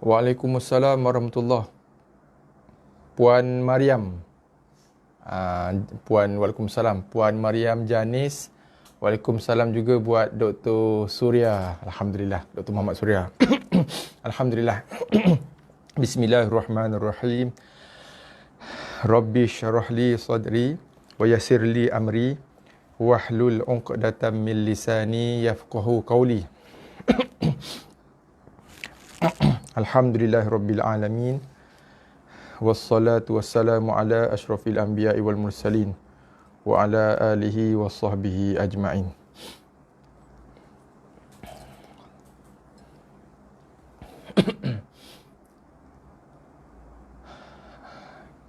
Waalaikumsalam warahmatullahi. Puan Mariam. Waalaikumsalam. Puan Mariam Janis. Waalaikumsalam juga buat Dr. Surya. Alhamdulillah. Dr. Muhammad Surya. Alhamdulillah. Bismillahirrahmanirrahim. Rabbi syarah li sadri wa yassir li amri wahlul 'uqdatam min lisani yafqahu qawli. Alhamdulillahirabbil alamin. Wassalatu wassalamu ala asyrafil anbiya'i wal mursalin wa ala alihi wa sahbihi ajma'in.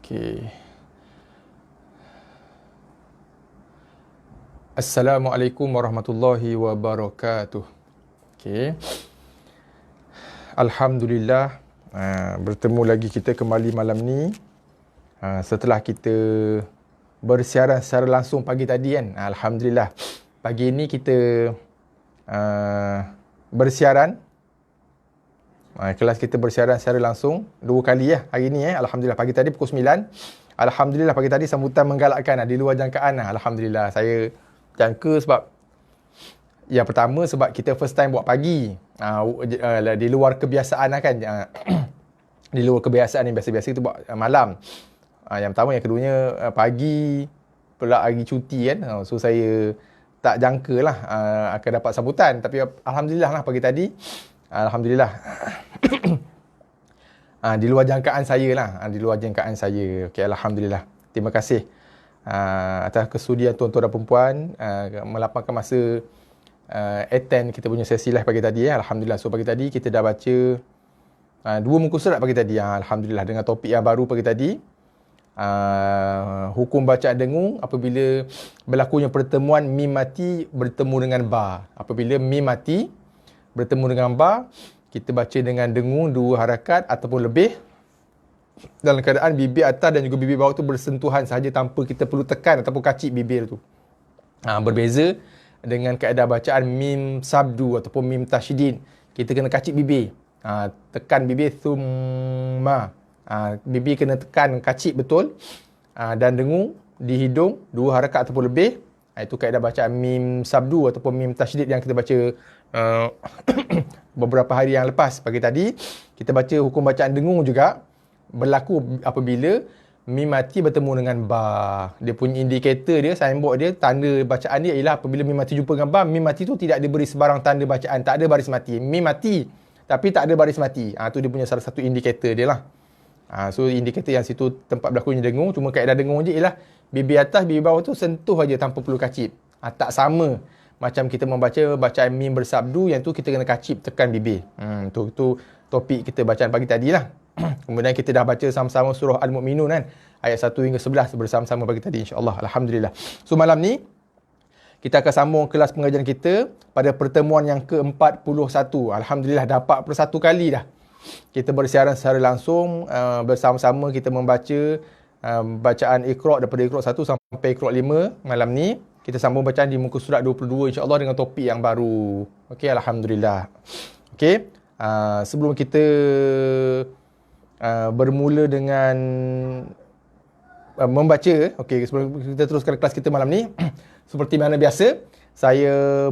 Okey. Assalamualaikum warahmatullahi wabarakatuh. Okey. Alhamdulillah, bertemu lagi kita kembali malam ni. Setelah kita bersiaran secara langsung pagi tadi kan. Alhamdulillah, pagi ni kita bersiaran. Kelas kita bersiaran secara langsung 2 kali ya hari ni. Alhamdulillah, pagi tadi pukul 9. Alhamdulillah, pagi tadi sambutan menggalakkan, di luar jangkaan. Alhamdulillah, saya jangka sebab yang pertama sebab kita first time buat pagi. Di luar kebiasaan kan. Di luar kebiasaan ni, biasa-biasa kita buat malam. Yang pertama, yang keduanya pagi pula hari cuti kan. So saya tak jangka lah akan dapat sambutan. Tapi Alhamdulillah lah pagi tadi. Alhamdulillah. Di luar jangkaan saya lah. Di luar jangkaan saya. Okay, Alhamdulillah. Terima kasih atas kesudian tuan-tuan dan perempuan melapangkan masa attend kita punya sesi live pagi tadi. Alhamdulillah. So pagi tadi kita dah baca 2 muka surat pagi tadi. Alhamdulillah, dengan topik yang baru pagi tadi. Hukum bacaan dengung apabila berlakunya pertemuan mim mati bertemu dengan ba. Apabila mim mati bertemu dengan ba, kita baca dengan dengung 2 harakat ataupun lebih dalam keadaan bibir atas dan juga bibir bawah tu bersentuhan sahaja tanpa kita perlu tekan ataupun kacip bibir tu. Berbeza dengan kaedah bacaan mim sabdu ataupun mim tasydid. Kita kena kacip bibir. Tekan bibir thumma. Bibir kena tekan kacip betul. Dan dengung di hidung 2 harakat ataupun lebih. Itu kaedah bacaan mim sabdu ataupun mim tasydid yang kita baca beberapa hari yang lepas. Pagi tadi kita baca hukum bacaan dengung juga berlaku apabila mim mati bertemu dengan ba. Dia punya indikator dia, signboard dia, tanda bacaan dia ialah apabila mim mati jumpa dengan ba, mim mati tu tidak diberi sebarang tanda bacaan, tak ada baris mati. Mim mati tapi tak ada baris mati. Tu dia punya salah satu indikator dia lah. So indikator yang situ tempat berlakunya dengung. Cuma kaedah dengung je ialah bibir atas, bibir bawah tu sentuh aja tanpa perlu kacip. Tak sama macam kita membaca bacaan mim bersabdu, yang tu kita kena kacip tekan bibir. Tu topik kita bacaan pagi tadi lah. Kemudian kita dah baca sama-sama surah Al-Mu'minun kan, ayat 1 hingga 11 bersama-sama pagi tadi, insya-Allah. Alhamdulillah. So malam ni kita akan sambung kelas pengajaran kita pada pertemuan yang ke-41. Alhamdulillah dah 41 kali dah kita bersiaran secara langsung bersama-sama kita membaca bacaan Iqra' daripada Iqra' 1 sampai Iqra' 5 malam ni. Kita sambung bacaan di muka surat 22 insya-Allah dengan topik yang baru. Okey, alhamdulillah. Okey, sebelum kita bermula dengan membaca, okey, sebelum kita teruskan kelas kita malam ni, seperti mana biasa, saya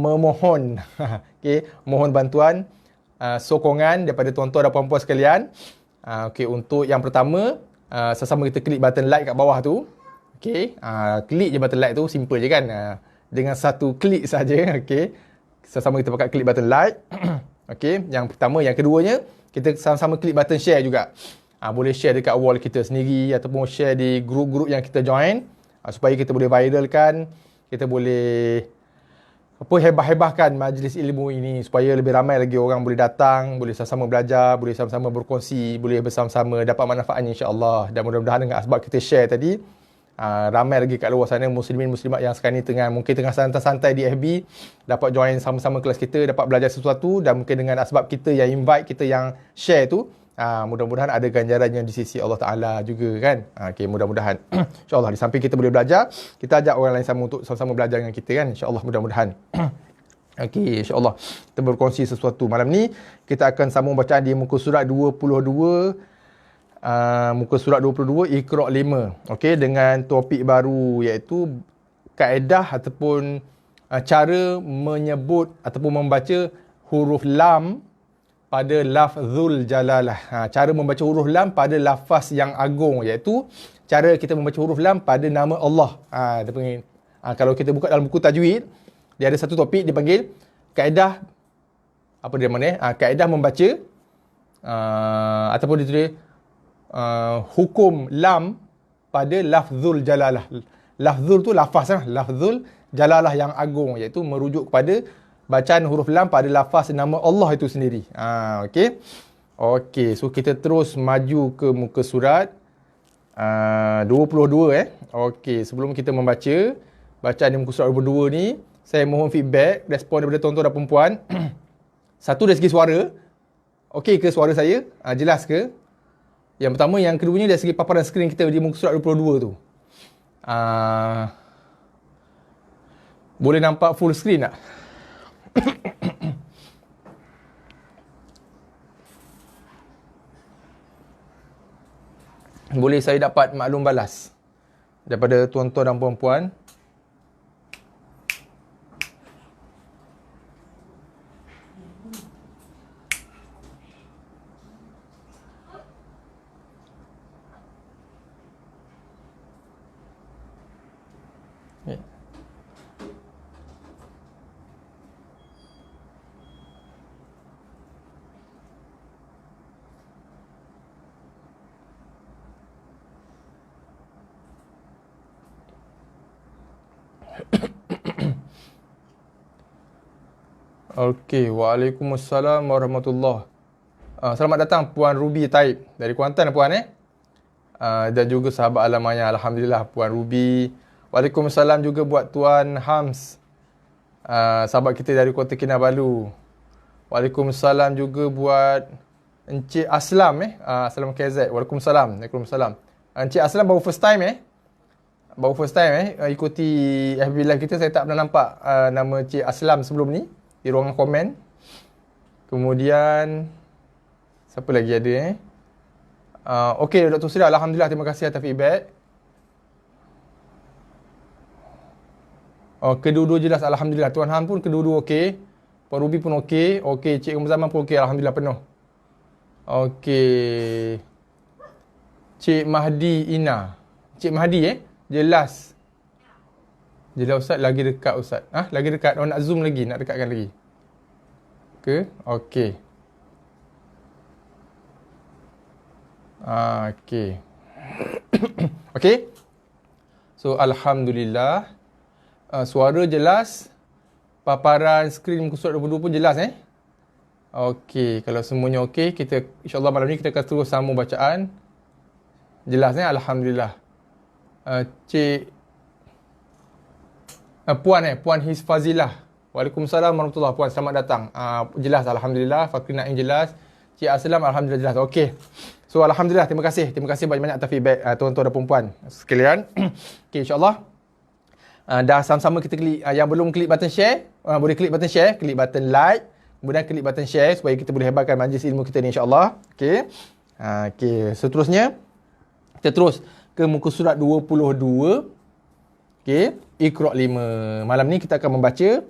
memohon okey, mohon bantuan sokongan daripada tuan-tuan dan puan-puan sekalian. Okey, untuk yang pertama, sama-sama kita klik button like kat bawah tu. Okey, klik je button like tu, simple je kan. Dengan satu klik saja, okey. Sama-sama kita pakai klik button like. Okey, yang pertama, yang keduanya, kita sama-sama klik button share juga. Boleh share dekat wall kita sendiri ataupun share di grup-grup yang kita join, supaya kita boleh viralkan, kita boleh hebah-hebahkan majlis ilmu ini supaya lebih ramai lagi orang boleh datang, boleh sama-sama belajar, boleh sama-sama berkongsi, boleh bersama-sama dapat manfaatnya insya-Allah. Dan mudah-mudahan dengan sebab kita share tadi, ramai lagi kat luar sana muslimin muslimat yang sekarang ni mungkin tengah santai-santai di FB, dapat join sama-sama kelas kita, dapat belajar sesuatu, dan mungkin dengan sebab kita yang invite, kita yang share tu, mudah-mudahan ada ganjarannya di sisi Allah Ta'ala juga kan. Okay, mudah-mudahan insya-Allah di samping kita boleh belajar, kita ajak orang lain sama untuk sama-sama belajar dengan kita kan, insya-Allah, mudah-mudahan. Okey, insya-Allah kita berkongsi sesuatu. Malam ni kita akan sambung bacaan di muka surat 22, muka surat 22 Iqra' 5. Okey, dengan topik baru iaitu kaedah ataupun cara menyebut ataupun membaca huruf lam pada lafzul jalalah. Cara membaca huruf lam pada lafaz yang agung, iaitu cara kita membaca huruf lam pada nama Allah. Dia panggil, kalau kita buka dalam buku tajwid, dia ada satu topik dipanggil kaedah apa dia mana? Kaedah membaca ataupun ditulis hukum lam pada lafzul jalalah. Lafzul tu lafaz lah. Lafzul jalalah yang agung, iaitu merujuk kepada bacaan huruf lam pada lafaz nama Allah itu sendiri. Okey. Okey, so kita terus maju ke muka surat 22 Okey, sebelum kita membaca bacaan di muka surat 22 ni, saya mohon feedback, respon daripada tuan-tuan dan perempuan. Satu dari segi suara, okey ke suara saya? Jelas ke? Yang pertama, yang keduanya dari segi paparan skrin kita di muka surat 22 tu. Boleh nampak full screen tak? Boleh saya dapat maklum balas daripada tuan-tuan dan puan-puan? Okey, waalaikumsalam warahmatullahi. Selamat datang Puan Ruby Taib dari Kuantan Puan dan juga sahabat Alamaya. Alhamdulillah Puan Ruby. Waalaikumsalam juga buat Tuan Hams, sahabat kita dari Kota Kinabalu. Waalaikumsalam juga buat Encik Aslam Aslam KZ. Waalaikumsalam. Waalaikumsalam. Encik Aslam baru first time ikuti FB live kita. Saya tak pernah nampak nama Encik Aslam sebelum ni di ruangan komen. Kemudian siapa lagi ada Okey, Dr. Sri, alhamdulillah, terima kasih atas feedback. Kedua-dua jelas, alhamdulillah. Tuan Han pun kedua-dua okey. Puan Ruby pun okey. Okey, Cik Umar Zaman pun okey, alhamdulillah penuh. Okey. Cik Mahdi Ina. Cik Mahdi jelas. Jelas Ustaz, lagi dekat Ustaz. Lagi dekat. Nak zoom lagi, nak dekatkan lagi. Okey. Okey. Okey. So, alhamdulillah. Suara jelas. Paparan skrin muka surat 22 pun jelas Okey, kalau semuanya okey, kita insya-Allah malam ni kita akan terus sambung bacaan. Jelas alhamdulillah. Cik Puan Hisfazilah. Waalaikumsalam warahmatullahi. Puan, selamat datang. Jelas alhamdulillah. Fakri Naim jelas. Cik Aslam alhamdulillah jelas. Okey. So alhamdulillah, terima kasih. Terima kasih banyak-banyak atas feedback tuan-tuan dan puan-puan sekalian. Okey, insya-Allah. Dah sama-sama kita klik. Yang belum klik button share, boleh klik button share, klik button like, kemudian klik button share supaya kita boleh hebatkan majlis ilmu kita ni insya-Allah. Okey. Okey, seterusnya kita terus ke muka surat 22. Okey, Iqra 5. Malam ni kita akan membaca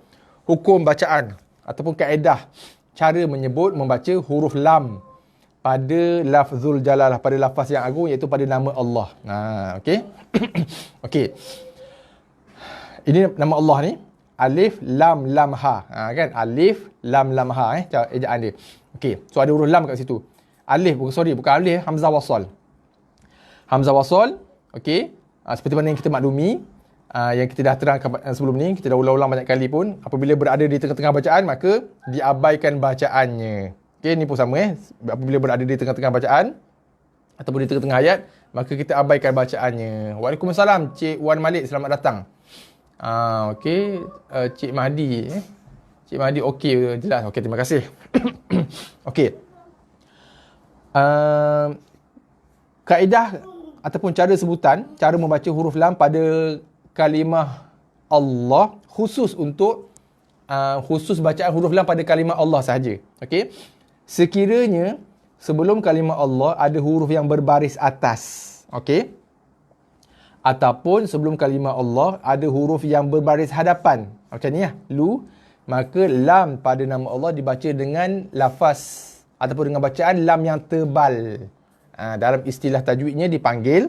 hukum bacaan ataupun kaedah cara menyebut membaca huruf lam pada lafzul jalalah, pada lafaz yang agung, iaitu pada nama Allah. Okey. Okey. Ini nama Allah ni, alif lam lam ha. Kan? Alif lam lam ha ejaan dia. Okey, so ada huruf lam kat situ. Alif, bukan alif, hamzah wasal. Hamzah wasal, okey. Seperti mana yang kita maklumi, yang kita dah terangkan sebelum ni, kita dah ulang-ulang banyak kali pun, apabila berada di tengah-tengah bacaan, maka diabaikan bacaannya. Okey, ni pun sama apabila berada di tengah-tengah bacaan ataupun di tengah-tengah ayat, maka kita abaikan bacaannya. Waalaikumsalam, Cik Wan Malik, selamat datang. Okey, Cik Mahdi Cik Mahdi okey, jelas. Okey, terima kasih. Okey. Kaedah ataupun cara sebutan, cara membaca huruf lam pada kalimah Allah, khusus untuk khusus bacaan huruf lam pada kalimah Allah sahaja. Okey. Sekiranya sebelum kalimah Allah ada huruf yang berbaris atas, okey, ataupun sebelum kalimah Allah ada huruf yang berbaris hadapan, macam ni lu, maka lam pada nama Allah dibaca dengan lafaz ataupun dengan bacaan lam yang tebal. Dalam istilah tajwidnya dipanggil,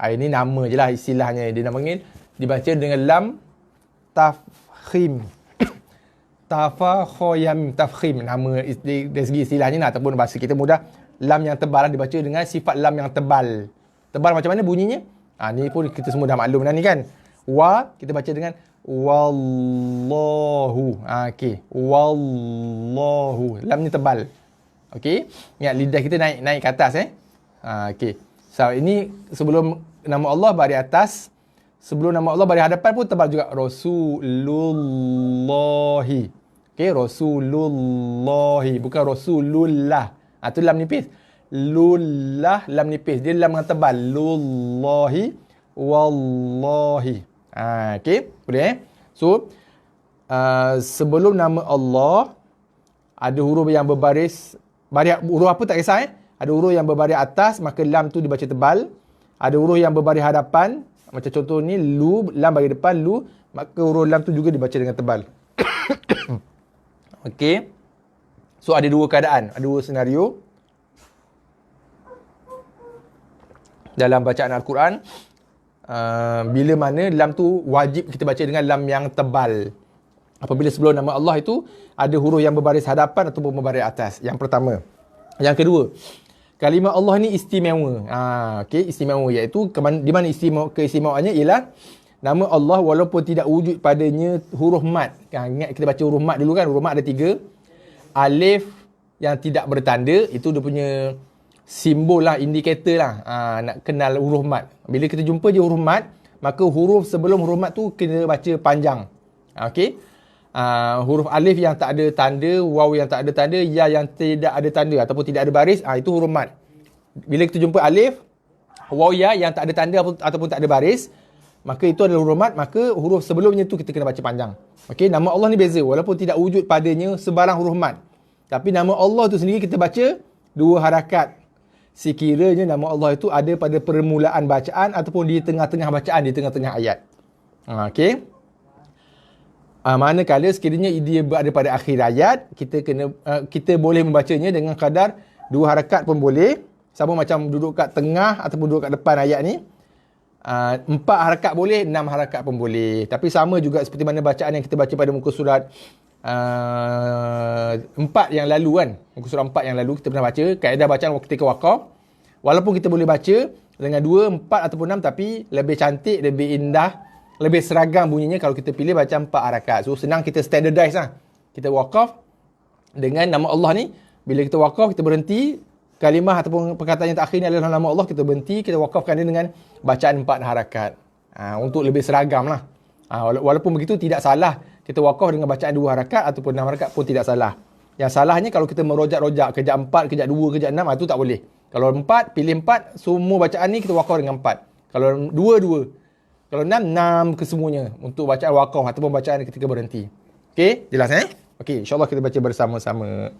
ini nama je lah istilahnya, dia nak panggil, dibaca dengan lam tafkhim. Tafakhoyam, tafkhim, nama dari segi istilahnya ataupun bahasa kita mudah, lam yang tebal dibaca dengan sifat lam yang tebal. Tebal macam mana bunyinya? Ni pun kita semua dah maklum dah ni kan. Wa kita baca dengan wallahu. Okey, wallahu. Lam ni tebal. Okey, ingat lidah kita naik ke atas okey. So ini sebelum nama Allah baris atas, sebelum nama Allah baris hadapan pun tebal juga. Rasulullahi. Okey, Rasulullahi, bukan Rasulullah. Tu lam nipis. Lullah, lam nipis. Dia lam yang tebal. Lullahi, wallahi. Okey, boleh So, sebelum nama Allah ada huruf yang berbaris, huruf apa tak kisah Ada huruf yang berbaris atas, maka lam tu dibaca tebal. Ada huruf yang berbaris hadapan, macam contoh ni lu, lam bagi depan lu, maka huruf lam tu juga dibaca dengan tebal. Okey. So ada dua keadaan, ada dua senario dalam bacaan Al-Quran. Bila mana lam tu wajib kita baca dengan lam yang tebal. Apabila sebelum nama Allah itu ada huruf yang berbaris hadapan ataupun berbaris atas. Yang pertama. Yang kedua, kalimah Allah ni istimewa. Okey, istimewa, iaitu di mana keistimewaannya ialah nama Allah walaupun tidak wujud padanya huruf mad. Ingat kita baca huruf mad dulu kan? Huruf mad ada 3. Alif yang tidak bertanda, itu dia punya simbol lah, indikator lah, nak kenal huruf mad. Bila kita jumpa je huruf mad, maka huruf sebelum huruf mad tu kena baca panjang. Okey. Huruf alif yang tak ada tanda, waw yang tak ada tanda, ya yang tidak ada tanda ataupun tidak ada baris, itu huruf mad. Bila kita jumpa alif, waw, ya yang tak ada tanda ataupun tak ada baris, maka itu adalah huruf mad, maka huruf sebelumnya tu kita kena baca panjang. Okey, nama Allah ni beza, walaupun tidak wujud padanya sebarang huruf mad. Tapi nama Allah tu sendiri kita baca 2 harakat. sekiranya nama Allah itu ada pada permulaan bacaan ataupun di tengah-tengah bacaan, di tengah-tengah ayat. Okey. Manakala sekiranya dia berada pada akhir ayat, kita boleh membacanya dengan kadar 2 harakat pun boleh. Sama macam duduk kat tengah ataupun duduk kat depan ayat ni. 4 harakat boleh, 6 harakat pun boleh. Tapi sama juga seperti mana bacaan yang kita baca pada muka surat 4 yang lalu kan. Muka surat 4 yang lalu kita pernah baca. Kaedah bacaan ketika waqaf. Walaupun kita boleh baca dengan 2, 4 ataupun 6, tapi lebih cantik, lebih indah, lebih seragam bunyinya kalau kita pilih baca 4 harakat. So senang kita standardize lah. Kita waqaf dengan nama Allah ni. Bila kita waqaf, kita berhenti. Kalimah ataupun perkataan yang terakhir ni adalah nama Allah. Kita berhenti, kita waqafkan dia dengan bacaan 4 harakat. Untuk lebih seragam lah. Walaupun begitu tidak salah kita waqaf dengan bacaan 2 harakat ataupun 6 harakat pun tidak salah. Yang salahnya kalau kita merojak-rojak kejap 4, kejap 2, kejap 6, itu tak boleh. Kalau 4, pilih 4, semua bacaan ni kita waqaf dengan 4. Kalau 2, 2. Kalau 6, 6 kesemuanya untuk bacaan waqaf ataupun bacaan ketika berhenti. Okey, jelas Okey, insya-Allah kita baca bersama-sama.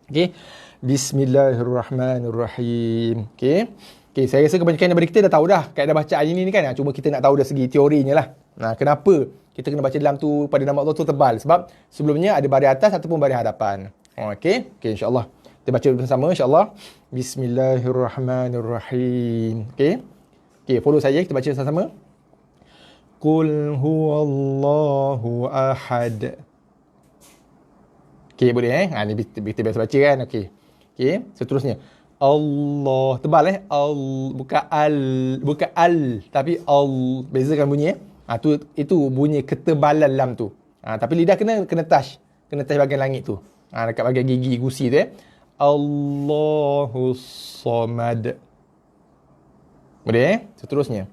Okey. Bismillahirrahmanirrahim. Okey. Okey, saya rasa kebanyakan daripada kita dah tahu dah kaedah bacaan ini kan. Cuma kita nak tahu dari segi teorinya lah. Kenapa kita kena baca dalam tu pada nama Allah tu tebal? Sebab sebelumnya ada baris atas ataupun baris hadapan. Okey. Okey, insya-Allah. Kita baca bersama insya-Allah. Bismillahirrahmanirrahim. Okey. Okey, follow saya, kita baca sama-sama. Qul huwallahu ahad. Okey, boleh ni kita biasa baca kan. Okey. Okey, seterusnya. Allah, tebal bukan al, tapi al. Bezakan bunyi itu bunyi ketebalan lam tu. Tapi lidah kena touch bahagian langit tu. Dekat bahagian gigi gusi tu Allahus Samad. Boleh seterusnya.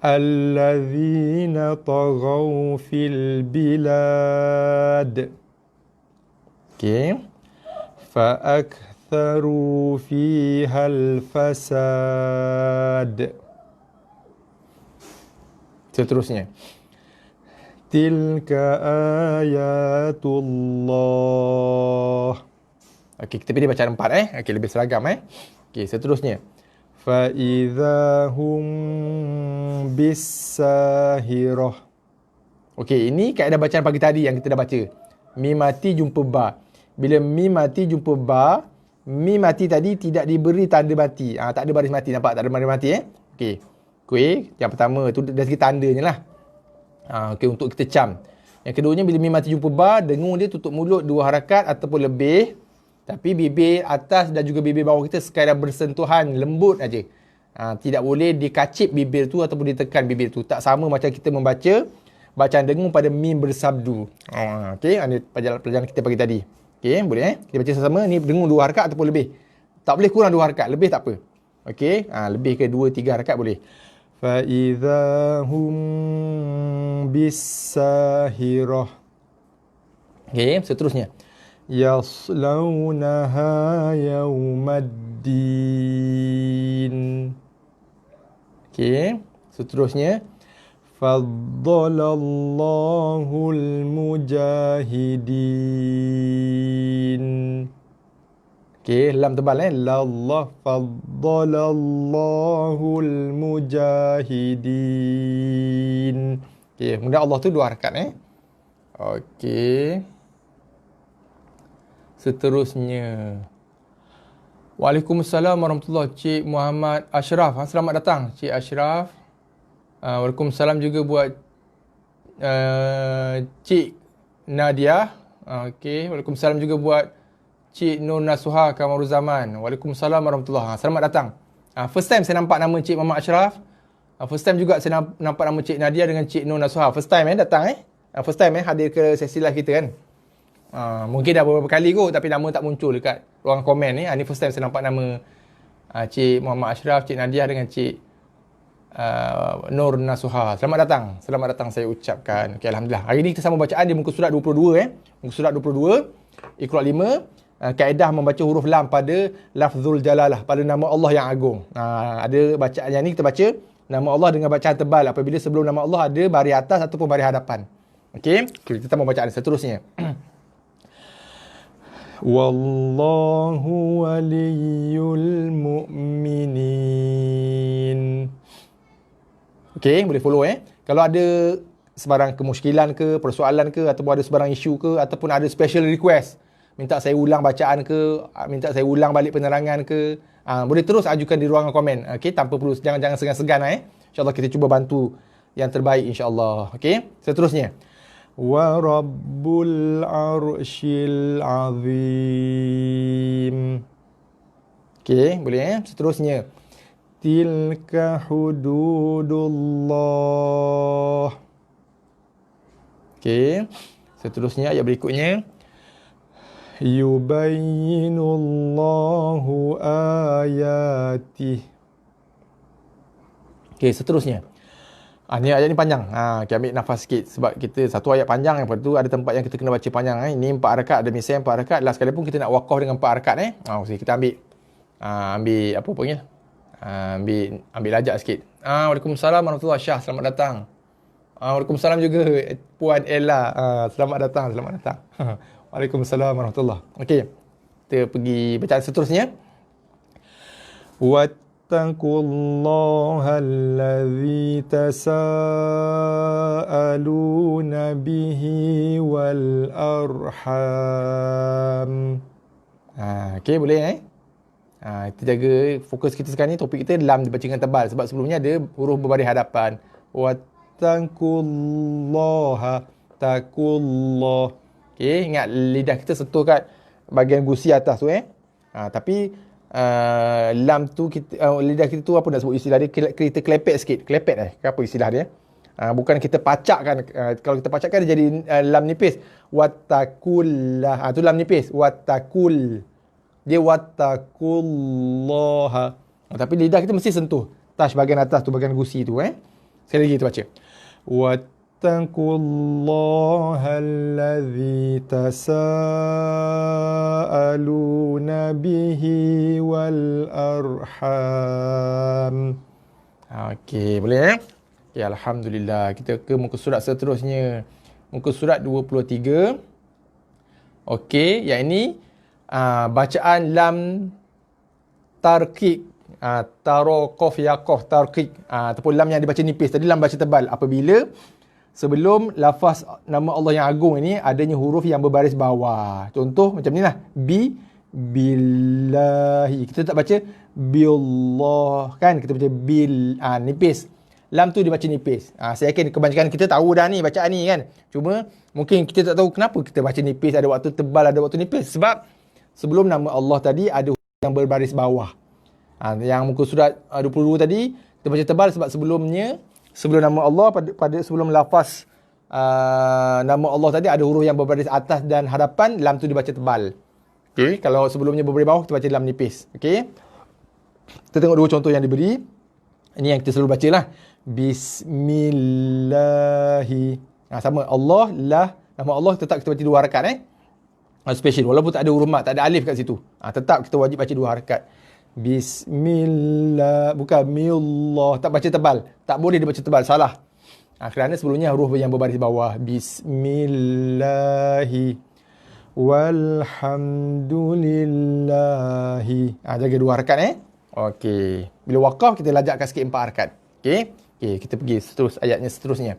Allazina taghaw fil bilad. Okey. Fa'aktharu fiha al-fasad. Seterusnya. Tilka ayatullah. Okey, kita pilih bacaan 4 Okey, lebih seragam Okey, seterusnya. فَإِذَا هُمْ بِالسَّاهِرَةِ. Okey, ini kaedah bacaan pagi tadi yang kita dah baca. Mim mati jumpa ba. Bila mim mati jumpa ba, mim mati tadi tidak diberi tanda mati. Tak ada baris mati, nampak? Tak ada baris mati Okey. Yang pertama tu dari segi tandanya lah. Okey, untuk kita cam. Yang keduanya bila mim mati jumpa ba, dengung dia tutup mulut 2 harakat ataupun lebih. Tapi bibir atas dan juga bibir bawah kita sekadar bersentuhan lembut aja. Tidak boleh dikacip bibir tu ataupun ditekan bibir tu. Tak sama macam kita membaca bacaan dengung pada mim bersabdu. Okey, ini pelajaran kita pagi tadi. Okey, boleh kita baca sama-sama. Ni dengung 2 harakat ataupun lebih. Tak boleh kurang 2 harakat, lebih tak apa. Okey, lebih ke 2 3 harakat boleh. Fa idza hum bis-sahirah. Okey, seterusnya. Yaslaunaha yawmaddin. Okey, seterusnya. Faddalallahu mujahidin. Okey, lam tebal lallah faddalallahu mujahidin. Okey, kemudian Allah tu 2 harakat Okey. Seterusnya. Waalaikumsalam warahmatullahi. Cik Muhammad Ashraf. Selamat datang Cik Ashraf. Waalaikumsalam juga buat Cik Nadia. Okey. Waalaikumsalam juga buat Cik Nur Nasuha Kamaruzaman. Waalaikumsalam warahmatullahi. Selamat datang. First time saya nampak nama Cik Muhammad Ashraf. First time juga saya nampak nama Cik Nadia dengan Cik Nur Nasuha. First time datang First time hadir ke sesi live kita kan. Mungkin dah beberapa kali kot tapi nama tak muncul dekat ruang komen ni. Ni first time saya nampak nama Cik Muhammad Ashraf, Cik Nadia dengan Cik Nur Nasuha. Selamat datang saya ucapkan. Okey, alhamdulillah. Hari ni kita sama bacaan di muka surat 22 Muka surat 22 Iqra 5. Kaedah membaca huruf lam pada lafzul jalalah, pada nama Allah yang agung. Ada bacaan yang ni kita baca nama Allah dengan bacaan tebal apabila sebelum nama Allah ada baris atas ataupun baris hadapan. Okey, kita sama bacaan seterusnya. Wallahu waliyul mu'minin. Okey, boleh follow Kalau ada sebarang kemusykilan ke, persoalan ke, ataupun ada sebarang isu ke, ataupun ada special request, minta saya ulang bacaan ke, minta saya ulang balik penerangan ke, boleh terus ajukan di ruangan komen. Okey, tanpa perlu, jangan segan-segan InsyaAllah kita cuba bantu yang terbaik insyaAllah. Okey, seterusnya. Wa rabbul arsyil azim. Okey, boleh seterusnya. Tilka hududullah. Okey, seterusnya ayat berikutnya. Yubayyinullahu ayatih. Okey, seterusnya. Ni ayat ni panjang. Kita ambil nafas sikit sebab kita satu ayat panjang, lepas tu ada tempat yang kita kena baca panjang. Ini 4 rakaat, ada misal 4 rakaat. Last kali pun kita nak wakaf dengan 4 rakaat kita ambil apa panggil? Ambil lajak sikit. Waalaikumsalam warahmatullahi wabarakatuh. Selamat datang. Waalaikumsalam juga Puan Ella. Selamat datang. Waalaikumsalam warahmatullahi. Okey. Kita pergi bacaan seterusnya. Wattaqullaha allazi tasaaluna bihi wal arham. Okey, boleh kita jaga fokus kita sekarang ni. Topik kita lam dibaca dengan tebal sebab sebelumnya ada huruf berbaris hadapan. Wattaqullaha, taqullah. Okey, ingat lidah kita sentuh kat bahagian gusi atas tu tapi lam tu lidah kita tu apa nak sebut istilah dia, kita kelepek sikit. Kelepek apa istilah dia? Bukan kita pacakkan. Kalau kita pacakkan dia jadi lam nipis. Wattaqullah. Tu lam nipis. Wattaqul. Dia wattaqullaha. Tapi lidah kita mesti sentuh touch bahagian atas tu, bahagian gusi tu Sekali lagi kita baca. Wattaqullaha allazi tasaaluna bihi wal arham. Okey, boleh Okey, alhamdulillah. Kita ke muka surat seterusnya. Muka surat 23. Okey, yang ini bacaan lam tarqiq, taro qaf ya qaf tarqiq, ataupun lam yang dibaca nipis. Tadi lam baca tebal apabila sebelum lafaz nama Allah yang agung ini adanya huruf yang berbaris bawah. Contoh macam ni lah. Billahi. Kita tak baca billah kan, kita baca bil, nipis. Lam tu dibaca nipis. Saya yakin kebanyakan kita tahu dah ni bacaan ni kan. Cuma mungkin kita tak tahu kenapa kita baca nipis, ada waktu tebal, ada waktu nipis. Sebab sebelum nama Allah tadi ada yang berbaris bawah. Yang muka surat 22 tadi kita baca tebal sebab sebelum nama Allah pada sebelum lafaz nama Allah tadi ada huruf yang berbaris atas dan hadapan, lam tu dibaca tebal. Okey, kalau sebelumnya berbaris bawah kita baca lam nipis. Okey. Kita tengok dua contoh yang diberi. Ini yang kita selalu bacalah. Bismillahi. Sama Allah lah, nama Allah tetap kita baca 2 harakat special walaupun tak ada huruf mat, tak ada alif kat situ. Tetap kita wajib baca 2 harakat. Bismillah, bukan millah, tak baca tebal. Tak boleh dibaca tebal, salah. Kerana sebelumnya huruf yang berbaris bawah. Bismillahi walhamdulillahi. Jaga 2 harakat Okey. Bila wakaf kita lajakkan sikit 4 harakat. Okey, kita pergi ayatnya seterusnya.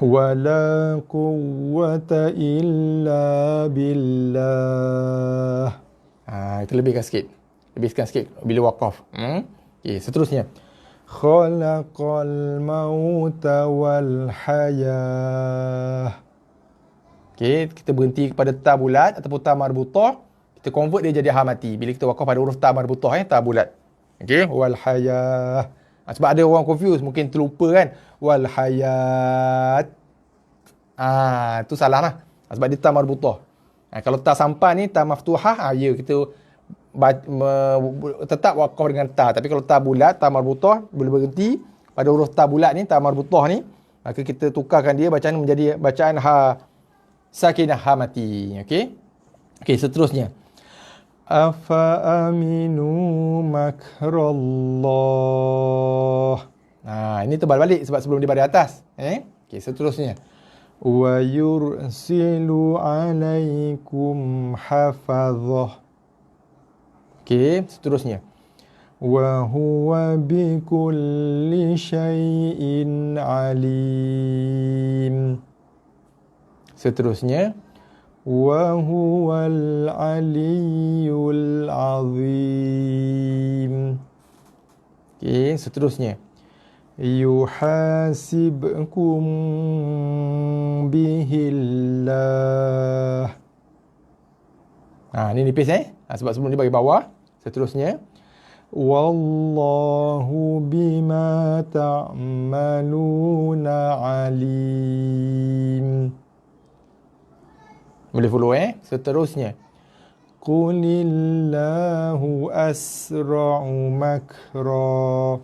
Wala quwwata illa billah. Kita lebihkan sikit bila wakaf. Okey, seterusnya. Khalaqal mauta wal hayah. Okey, kita berhenti kepada ta bulat ataupun ta marbutah. Kita convert dia jadi ha mati. Bila kita wakaf pada huruf ta marbutah ta bulat. Okey, wal hayah. Sebab ada orang confuse, mungkin terlupa kan. Wal hayat. Tu salah lah. Sebab dia ta marbutah. Kalau ta sampan ni, ta maftuhah, kita tetap wakaf dengan ta. Tapi kalau ta bulat, ta marbutah, boleh berhenti pada huruf ta bulat ni, ta marbutah ni. Maka kita tukarkan dia bacaan menjadi bacaan ha sakinah, ha mati. Okey, seterusnya. Afa aminu makrallah. Ini tebal balik sebab sebelum dia baris atas. Okey, seterusnya. Wa yursilu alaikum hafazah. Okey, seterusnya. Wa huwa bikulli syai'in alim. Seterusnya. Wa huwal aliyyul azim. Okey, seterusnya. Yuhasibkum bihillah. Ni nipis sebab sebelum ni bagi bawah. Seterusnya. Wallahu bima ta'maluna alim. Boleh follow Seterusnya. Qulillahu asra'u makra.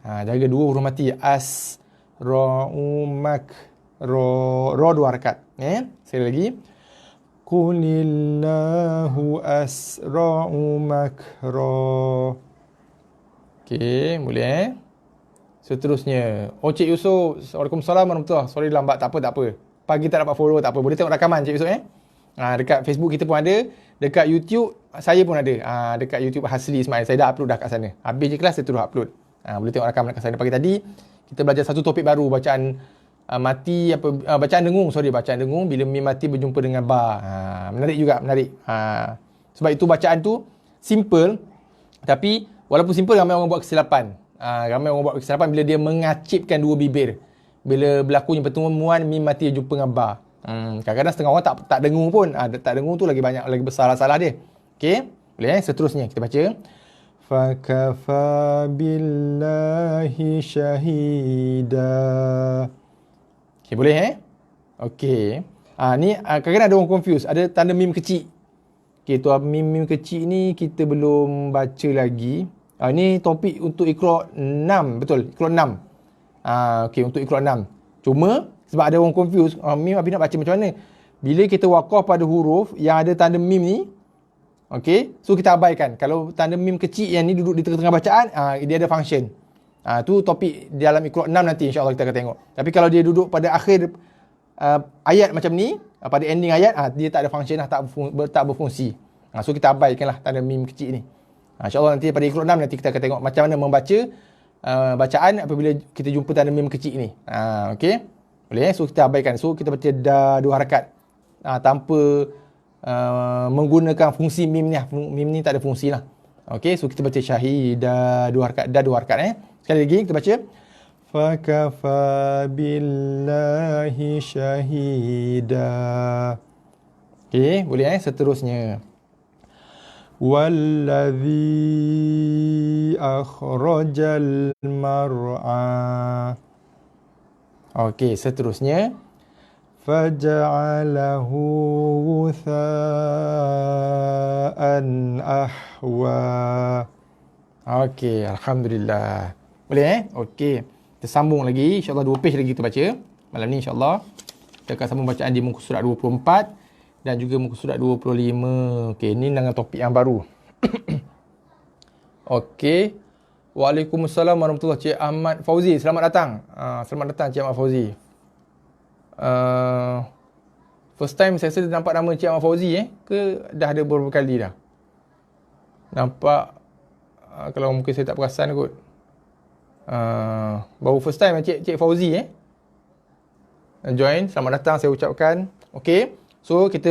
Jaga dua huruf mati. Asra'u makra. Ra dua harakat. Sekali lagi. Qulillahu asra'u makra. Okey, boleh Seterusnya. Cik Yusof. Waalaikumsalam warahmatullahi. Sorry lambat. Tak apa. Pagi tak dapat follow, tak apa. Boleh tengok rakaman Cik Yusof dekat Facebook kita pun ada. Dekat YouTube saya pun ada. Dekat YouTube Hasli Ismail. Saya dah upload dah kat sana. Habis je kelas saya terus upload. Boleh tengok rakaman kat sana. Pagi tadi kita belajar satu topik baru, bacaan mati bacaan dengung. Bacaan dengung bila mim mati berjumpa dengan ba. Menarik juga, menarik. Sebab itu bacaan tu simple, tapi walaupun simple ramai orang buat kesilapan. Ramai orang buat kesilapan bila dia mengacipkan dua bibir. Bila berlakunya pertemuan mim mati berjumpa dengan ba. Kadang-kadang setengah orang tak dengung pun. Tak dengung tu lagi banyak, lagi besar salah dia. Okey, boleh Seterusnya kita baca. Fakafa billahi syahida. Okey, boleh Okey. Ni kadang-kadang ada orang confuse. Ada tanda mim kecil. Okey, tu mim kecil ni kita belum baca lagi. Ni topik untuk Iqra 6. Betul, Iqra 6. Okey, untuk Iqra 6. Cuma sebab ada orang confuse, mim habis nak baca macam mana? Bila kita waqaf pada huruf yang ada tanda mim ni, okey, so kita abaikan. Kalau tanda mim kecil yang ni duduk di tengah-tengah bacaan, dia ada function. Tu topik dalam Iqra 6 nanti insya-Allah kita akan tengok. Tapi kalau dia duduk pada akhir ayat macam ni, pada ending ayat, dia tak ada function lah, tak berfungsi. So kita abaikanlah tanda mim kecil ni. InsyaAllah nanti pada Iqra 6 nanti kita akan tengok macam mana membaca bacaan apabila kita jumpa tanda mim kecil ni. Okey, boleh So kita abaikan. So kita baca dua harakat tanpa menggunakan fungsi mim ni. Mim ni tak ada fungsi lah. Okey, so kita baca syahida dua harakat Sekali lagi kita baca. Fakafa billahi syahida. Okey, boleh Seterusnya. Walladhi akhrajal mar'a. Okey, seterusnya. Faja'alahu wutha'an ahwa. Okey, alhamdulillah. Boleh Okey. Kita sambung lagi. InsyaAllah 2 page lagi kita baca. Malam ni insyaAllah. Kita akan sambung bacaan di muka surat 24 dan juga muka surat 25. Okey, ni dengan topik yang baru. Okey. Waalaikumsalam warahmatullahi wabarakatuh. Cik Ahmad Fauzi, selamat datang. Selamat datang Cik Ahmad Fauzi. First time saya rasa nampak nama Cik Ahmad Fauzi ke dah ada beberapa kali dah? Nampak kalau mungkin saya tak perasan kot. Baru first time Cik Fauzi join. Selamat datang saya ucapkan. Okey. So kita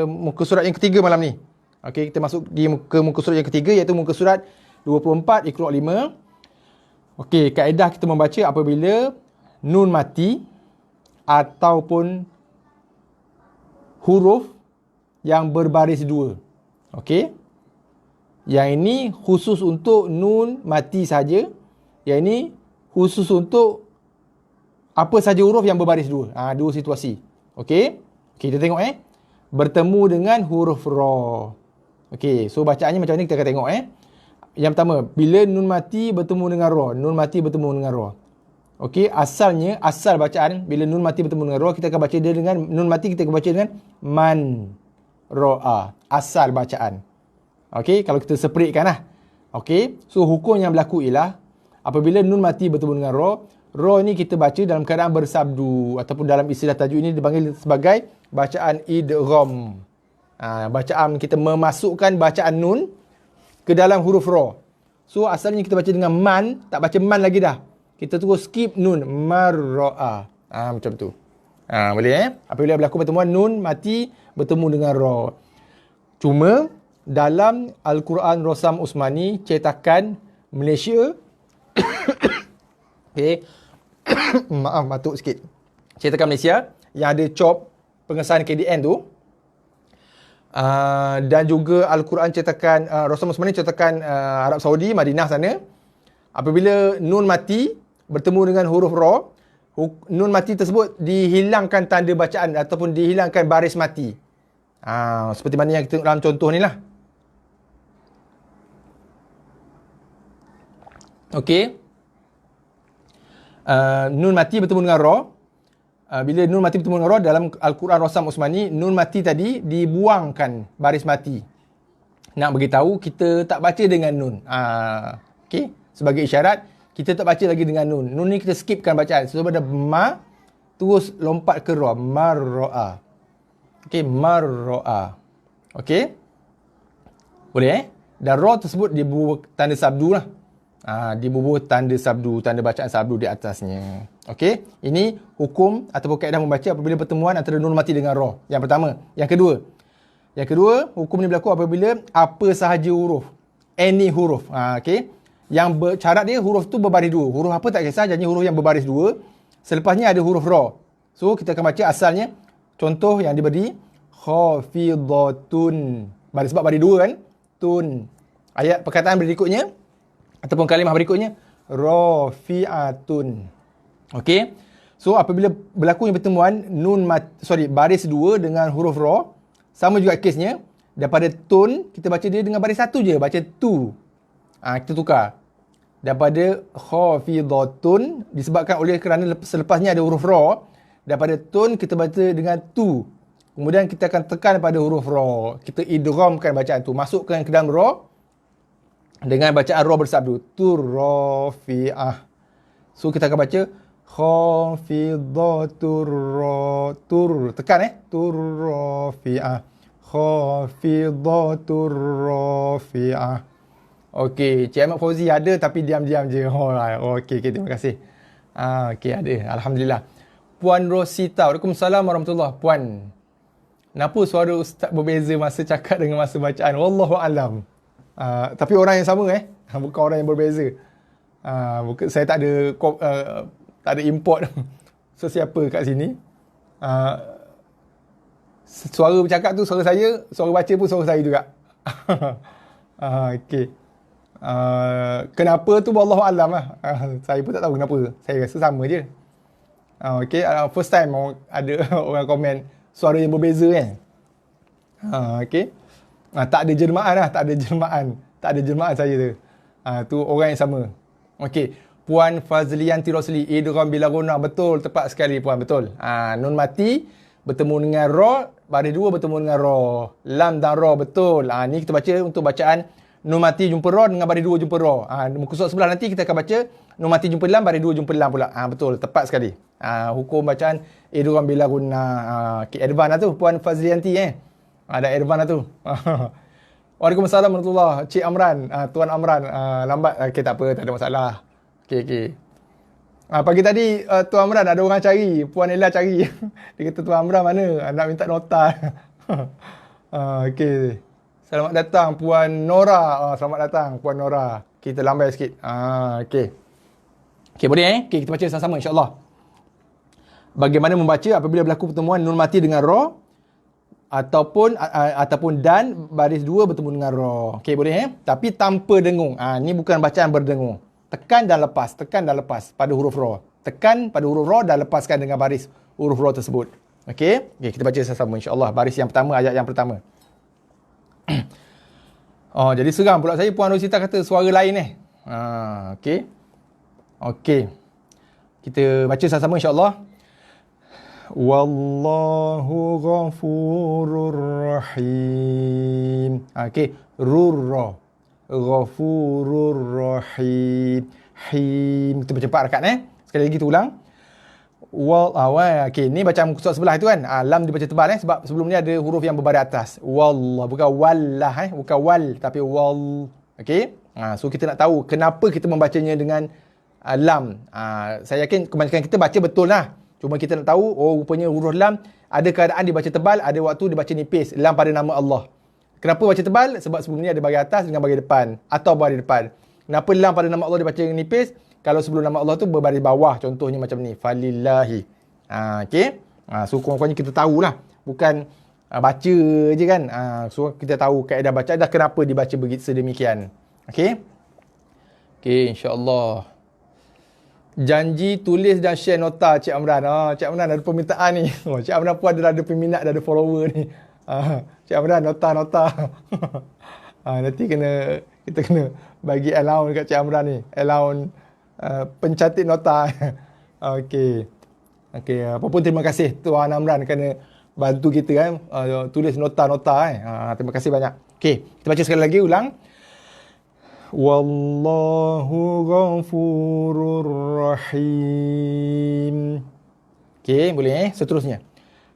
muka surat yang ketiga malam ni. Okey, kita masuk ke muka surat yang ketiga iaitu muka surat 24 Iqra 5. Okey, kaedah kita membaca apabila nun mati ataupun huruf yang berbaris dua. Okey. Yang ini khusus untuk nun mati saja. Yang ini khusus untuk apa saja huruf yang berbaris dua. Dua situasi. Okey. Kita tengok bertemu dengan huruf ra. Okey, so bacaannya macam ni kita akan tengok Yang pertama, bila nun mati bertemu dengan ra. Nun mati bertemu dengan ra. Okey, asal bacaan bila nun mati bertemu dengan ra, kita akan baca dia dengan nun mati kita akan baca dengan man ra'a. Asal bacaan. Okey, kalau kita separatkan lah. Okey, so hukum yang berlaku ialah apabila nun mati bertemu dengan ra, Ra ni kita baca dalam keadaan bersabdu ataupun dalam istilah tajuk ini dipanggil sebagai bacaan idgham. Bacaan kita memasukkan bacaan nun ke dalam huruf ra. So asalnya kita baca dengan man, tak baca man lagi dah. Kita terus skip nun, marra'a. Macam tu. Boleh Apabila berlaku pertemuan nun mati bertemu dengan ra. Cuma dalam Al-Quran Rosam Usmani cetakan Malaysia maaf, batuk sikit. Cetakan Malaysia yang ada chop pengesahan KDN tu. Dan juga Al-Quran cetakan Rosam Usmani cetakan Arab Saudi, Madinah sana. Apabila nun mati bertemu dengan huruf ra, nun mati tersebut dihilangkan tanda bacaan ataupun dihilangkan baris mati. Seperti mana yang kita tengok dalam contoh ni lah. Okey. Nun mati bertemu dengan ra. Bila nun mati bertemu dengan ra dalam Al-Quran Rosam Usmani, nun mati tadi dibuangkan baris mati. Nak beritahu kita tak baca dengan nun. Okey, sebagai isyarat kita tak baca lagi dengan nun. Nun ni kita skipkan bacaan. Sebab ada ma terus lompat ke ra, marra'a. Okey, marra'a. Okey. Boleh Dan ra tersebut dibubuh tanda sabdu lah. Dibubuh tanda sabdu, tanda bacaan sabdu di atasnya. Okey, ini hukum ataupun kaedah membaca apabila pertemuan antara nun mati dengan ra. Yang pertama. Yang kedua, hukum ni berlaku apabila apa sahaja huruf, any huruf. Okey. Yang syarat dia huruf tu berbaris dua. Huruf apa tak kisah, janji huruf yang berbaris dua. Selepasnya ada huruf ra. So kita akan baca asalnya. Contoh yang diberi khafidatun. Sebab baris dua kan? Tun. Ayat perkataan berikutnya ataupun kalimah berikutnya rafi'atun. Okey. So apabila berlakunya pertemuan baris dua dengan huruf ra, sama juga kesnya. Daripada tun kita baca dia dengan baris satu je, baca tu. Kita tukar. Daripada khafidatun disebabkan oleh kerana selepasnya ada huruf ra, daripada tun kita baca dengan tu. Kemudian kita akan tekan pada huruf ra. Kita idghamkan bacaan tu, masukkan ke dalam ra dengan bacaan ra bersabdu turrafi'ah. So kita akan baca khafidatur ra, tekan turrafi'ah, khafidatur rafi'ah. Okey, Cik Ahmad Fauzi ada tapi diam-diam je. Okey, terima kasih. Okey, ada. Alhamdulillah. Puan Rosita, Waalaikumsalam warahmatullahi. Puan, kenapa suara ustaz berbeza masa cakap dengan masa bacaan? Wallahu alam. Tapi orang yang sama bukan orang yang berbeza. Saya tak ada import sesiapa kat sini. Suara bercakap tu suara saya, suara baca pun suara saya juga. Okey. Kenapa tu wallahu alam lah. Saya pun tak tahu kenapa. Saya rasa sama je. Okey, first time ada orang komen suara yang berbeza kan. Okey. Tak ada jelmaan lah, tak ada jelmaan saya tu. Tu orang yang sama. Okey, Puan Fazlianti Rosli, idgham bila guna, betul, tepat sekali puan, betul. Nun mati bertemu dengan ra, baris dua bertemu dengan ra. Lam dan ra, betul. Ni kita baca untuk bacaan nun mati jumpa ra dengan baris dua jumpa ra. Muka surat sebelah nanti kita akan baca nun mati jumpa lam, baris dua jumpa lam pula. Betul, tepat sekali. Hukum bacaan idgham bila guna. Advance lah tu Puan Fazlianti Ada advance lah tu. Waalaikumsalam warahmatullahi. Cik Amran, Tuan Amran, lambat. Okey, tak apa, tak ada masalah. Okey. Pagi tadi Tuan Amran ada orang cari, Puan Ella cari. Dia kata Tuan Amran mana? Nak minta nota. Okey. Selamat datang Puan Nora. Selamat datang Puan Nora. Kita lambai sikit. Okey. Okey, boleh Okey, kita baca sama-sama insya-Allah. Bagaimana membaca apabila berlaku pertemuan nun mati dengan ra ataupun dan baris dua bertemu dengan ra. Okey, boleh Tapi tanpa dengung. Ni bukan bacaan berdengung. Tekan dan lepas pada huruf ra. Tekan pada huruf ra dan lepaskan dengan baris huruf ra tersebut. Okey, kita baca sama-sama insya-Allah. Baris yang pertama, ayat yang pertama. Jadi seram pula saya, Puan Rosita kata suara lain Okey. Kita baca sama-sama insya-Allah. Wallahu ghafurur rahim. Okey, rurra. Ghafurur rahim. Him. Kita percepat rakaat Sekali lagi tu ulang. Okey, ni macam surat sebelah tu kan. Lam dibaca tebal sebab sebelum ni ada huruf yang berbaris atas. Wallah, bukan wallah bukan wal tapi wal. Okey. So kita nak tahu kenapa kita membacanya dengan lam. Saya yakin kebanyakan kita baca betul lah. Cuma kita nak tahu, rupanya huruf lam ada keadaan dibaca tebal, ada waktu dibaca nipis. Lam pada nama Allah. Kenapa baca tebal? Sebab sebelum ni ada bahagian atas dengan bahagian depan atau bahagian depan. Kenapa lam pada nama Allah dibaca nipis? Kalau sebelum nama Allah tu berbaris bawah, contohnya macam ni, falillahi. Okey. So kurang-kurangnya kita tahulah, bukan baca je kan. So kita tahu kaedah baca dah kenapa dibaca begitu sedemikian. Okey. Okey, insya-Allah. Janji tulis dan share nota Cik Amran. Cik Amran ada permintaan ni. Cik Amran pun ada peminat, dah ada follower ni. Cik Amran nota. Nanti kita kena bagi allowance kat Cik Amran ni. Allowance pencantik nota. Okey. Apa pun terima kasih Tuan Amran kerana bantu kita kan tulis nota-nota. Terima kasih banyak. Okey, kita baca sekali lagi ulang. Wallahu ghafurur rahim. Okey, boleh seterusnya.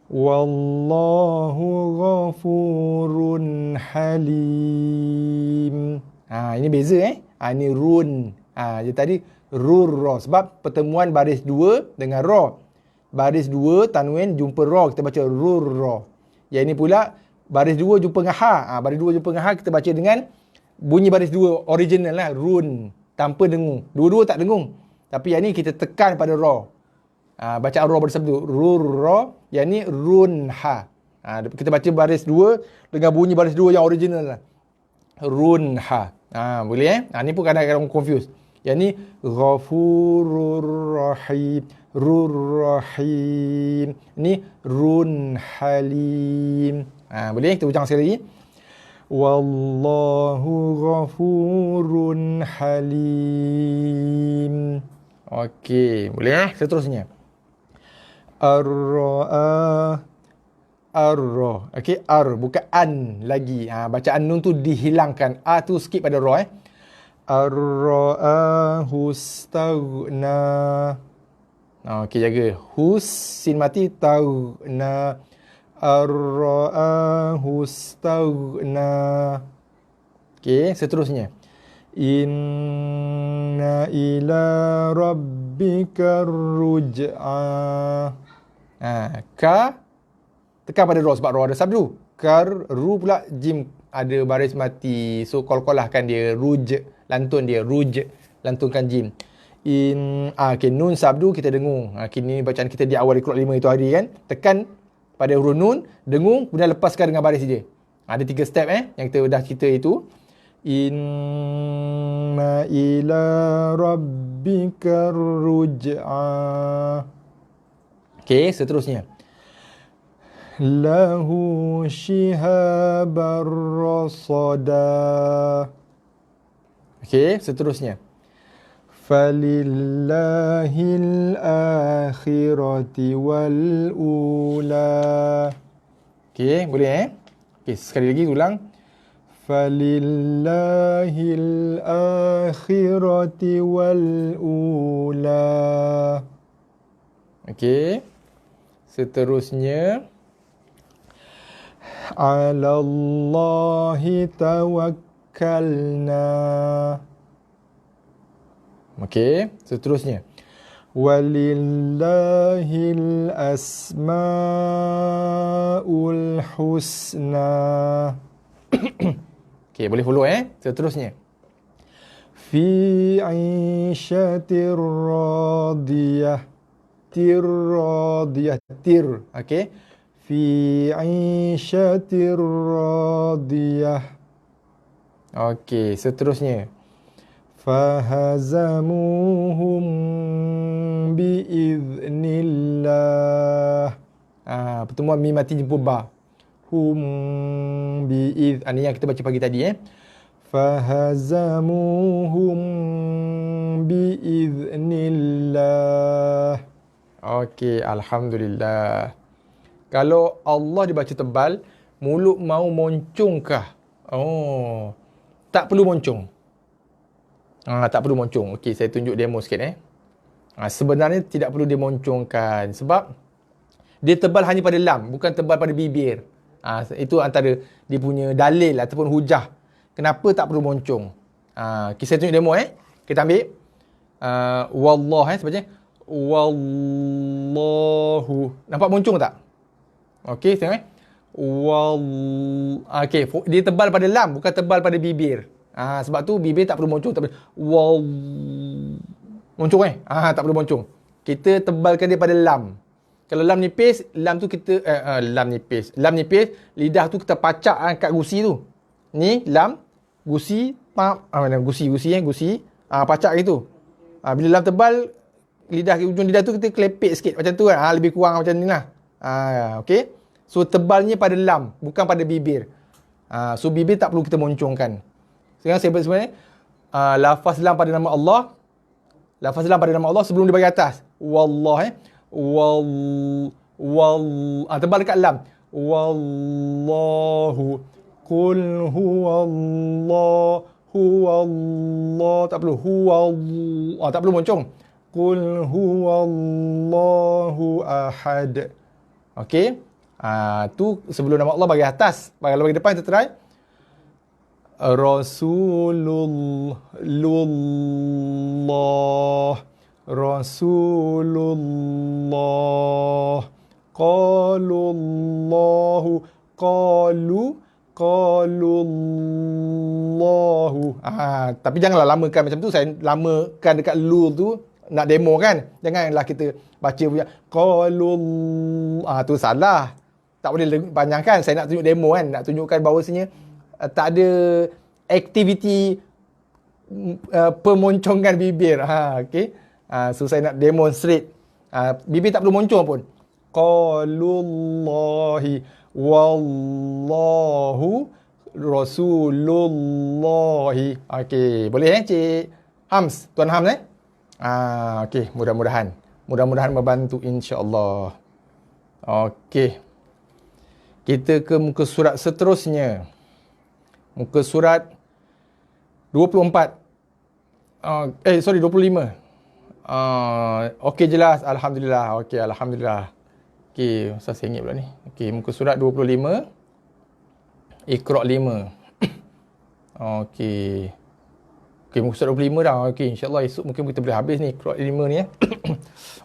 Wallahu ghafurun halim. Ini beza ini run. Jadi tadi rur-ra. Sebab pertemuan baris 2 dengan ra. Baris 2 tanwin jumpa ra, kita baca rur-ra. Yang ini pula baris 2 jumpa dengan ha. Baris 2 jumpa dengan ha kita baca dengan bunyi baris 2 original lah, run, tanpa dengung. Dua-dua tak dengung. Tapi yang ni kita tekan pada ra. Bacaan ra bersabdu rur-ra, yang ni run-ha. Kita baca baris 2 dengan bunyi baris 2 yang original lah. Run-ha. Boleh ni pun kadang-kadang confuse. Yang ni ghafurur rahim, rur-rahim. Ni run halim. Boleh kita ucapkan sekali lagi. Wallahu ghafurun halim. Okey, boleh seterusnya. Ar-ra. Okey, bukan an lagi. Bacaan nun tu dihilangkan. Tu skip pada ra Ar-ra'ahu staghna. Okey, jaga. Hus sin mati taghna. Ar-ra'ahu staghna. Okey, seterusnya. Inna ila rabbika ruj'a. Ka tekan pada ra sebab ra ada sabdu. Ru pula jim ada baris mati. So kol-kolahkan dia, ruj, lantun dia, ruj, lantunkan jim. Okay, nun sabdu kita dengung. Kini bacaan kita di awal Iqra' 5 itu hari kan. Tekan pada huruf nun, dengung, kemudian lepaskan dengan baris dia. Ada 3 step yang kita dah cerita itu. Inna ila rabbika ruj'a. Okay, seterusnya. Lahu shihabar rasada. Okey, seterusnya. Falillahil akhirati wal ula. Okey, boleh Okey, sekali lagi ulang. Falillahil akhirati wal ula. Okey. Seterusnya. Ala Allahi tawakkalna. Okey, seterusnya. Walillahil asmaul husna. Okey, boleh follow seterusnya. Fi 'ishatir radiyah. Tir radiyah, tir. Okey. Fi 'ishatir radiyah. Okey, seterusnya. Fahazamuhum biiznillah. Pertemuan mim mati jumpa ba. Hum biiz. Ini yang kita baca pagi tadi Fahazamuhum biiznillah. Okey, alhamdulillah. Kalau Allah dibaca tebal, mulut mau moncongkah? Tak perlu moncong. Tak perlu moncong. Okey, saya tunjuk demo sikit Sebenarnya tidak perlu dimoncongkan sebab dia tebal hanya pada lam, bukan tebal pada bibir. Itu antara dia punya dalil ataupun hujah kenapa tak perlu moncong. Kita tunjuk demo Kita ambil wallah sebabnya wallahu. Nampak moncong tak? Okey, tengok okey, dia tebal pada lam, bukan tebal pada bibir. Sebab tu bibir tak perlu moncong, tak perlu moncong tak perlu moncong. Kita tebalkan dia pada lam. Kalau lam nipis, lam tu kita lam nipis, lidah tu kita pacak kat gusi tu. Ni lam, gusi, gusi, pacak gitu. Bila lam tebal, ujung lidah tu kita kelepek sikit macam tu kan. Lebih kurang macam ni lah. Okey. So tebalnya pada lam, bukan pada bibir. So bibir tak perlu kita moncongkan. Sekarang saya sebenarnya lafaz lam pada nama Allah. Lafaz lam pada nama Allah sebelum dia bagi atas. Wallah tebal dekat lam. Wallahu qul huwallahu Allah. Tak perlu tak perlu moncong. Qul huwallahu ahad. Okey. Tu sebelum nama Allah bagi atas. Kalau bagi depan kita try. Rasulullah qalullahu tapi janganlah lamakan macam tu. Saya lamakan dekat lu tu nak demo kan. Janganlah kita baca punya qalul tu salah. Tak boleh panjangkan. Saya nak tunjuk demo kan, nak tunjukkan bahawasanya tak ada aktiviti pemoncongan bibir. Okey. So saya nak demonstrate. Bibir tak perlu moncong pun. Qalullahi wallahu rasulullahi. Okey, boleh Cik Hams, Tuan Hams okey, mudah-mudahan membantu insya-Allah. Okey. Kita ke muka surat seterusnya. Muka surat 24. 25. Okey, jelas. Alhamdulillah. Okey, Alhamdulillah. Okey, Ustaz saya ingat pula ni. Okey, muka surat 25. Iqra' 5. Okey. Okey, muka surat 25 dah. Okey, insya-Allah esok mungkin kita boleh habis ni Iqra' 5 ni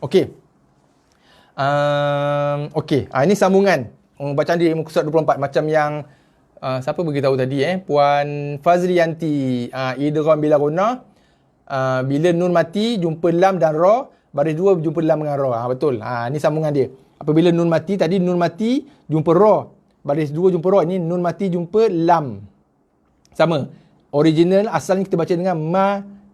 Okey. Okey, ini sambungan bacaan di muka surat 24 macam yang siapa beritahu tadi Puan Fazriyanti. Idgham bila guna, bila nun mati jumpa lam dan ra, baris 2 jumpa lam dengan ra. Betul. Ni sambungan dia. Apabila nun mati, tadi nun mati jumpa ra, baris 2 jumpa ra. Ini nun mati jumpa lam. Sama. Original asalnya kita baca dengan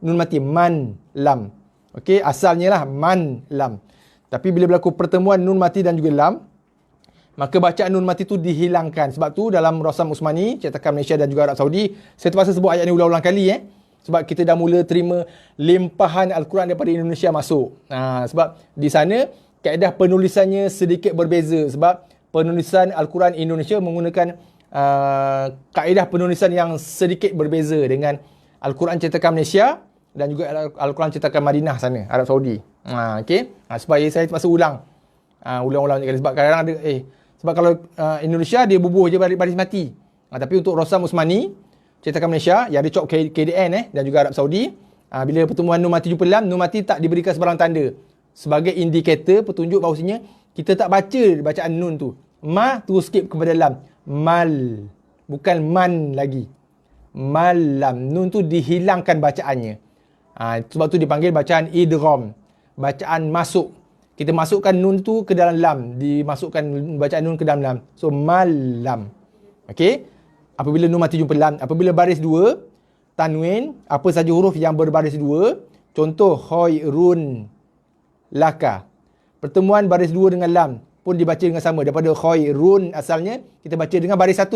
nun mati man lam. Okey, asalnya lah man lam. Tapi bila berlaku pertemuan nun mati dan juga lam, maka bacaan nun mati tu dihilangkan. Sebab tu dalam Rasam Usmani, cetakan Malaysia dan juga Arab Saudi, saya terpaksa sebut ayat ni ulang-ulang kali sebab kita dah mula terima limpahan Al-Quran daripada Indonesia masuk. Sebab di sana kaedah penulisannya sedikit berbeza. Sebab penulisan Al-Quran Indonesia menggunakan kaedah penulisan yang sedikit berbeza dengan Al-Quran cetakan Malaysia dan juga Al-Quran cetakan Madinah sana, Arab Saudi. Okey. Supaya saya terpaksa ulang-ulang sebab kadang-kadang ada sebab kalau Indonesia dia bubuh je baris mati. Tapi untuk Rasam Usmani cetakan Malaysia yang ada cop KDN dan juga Arab Saudi, bila pertemuan nun mati jumpa lam, nun mati tak diberikan sebarang tanda sebagai indikator petunjuk bahawasanya kita tak baca bacaan nun tu. Ma terus skip kepada lam. Mal, bukan man lagi. Malam. Nun tu dihilangkan bacaannya. Sebab tu dipanggil bacaan idgham. Bacaan masuk. Kita masukkan nun tu ke dalam lam. Dimasukkan bacaan nun ke dalam lam. So, malam. Okey. Apabila nun mati jumpa lam. Apabila baris 2, tanwin, apa saja huruf yang berbaris 2. Contoh, khairun laka. Pertemuan baris 2 dengan lam pun dibaca dengan sama. Daripada khairun asalnya, kita baca dengan baris 1.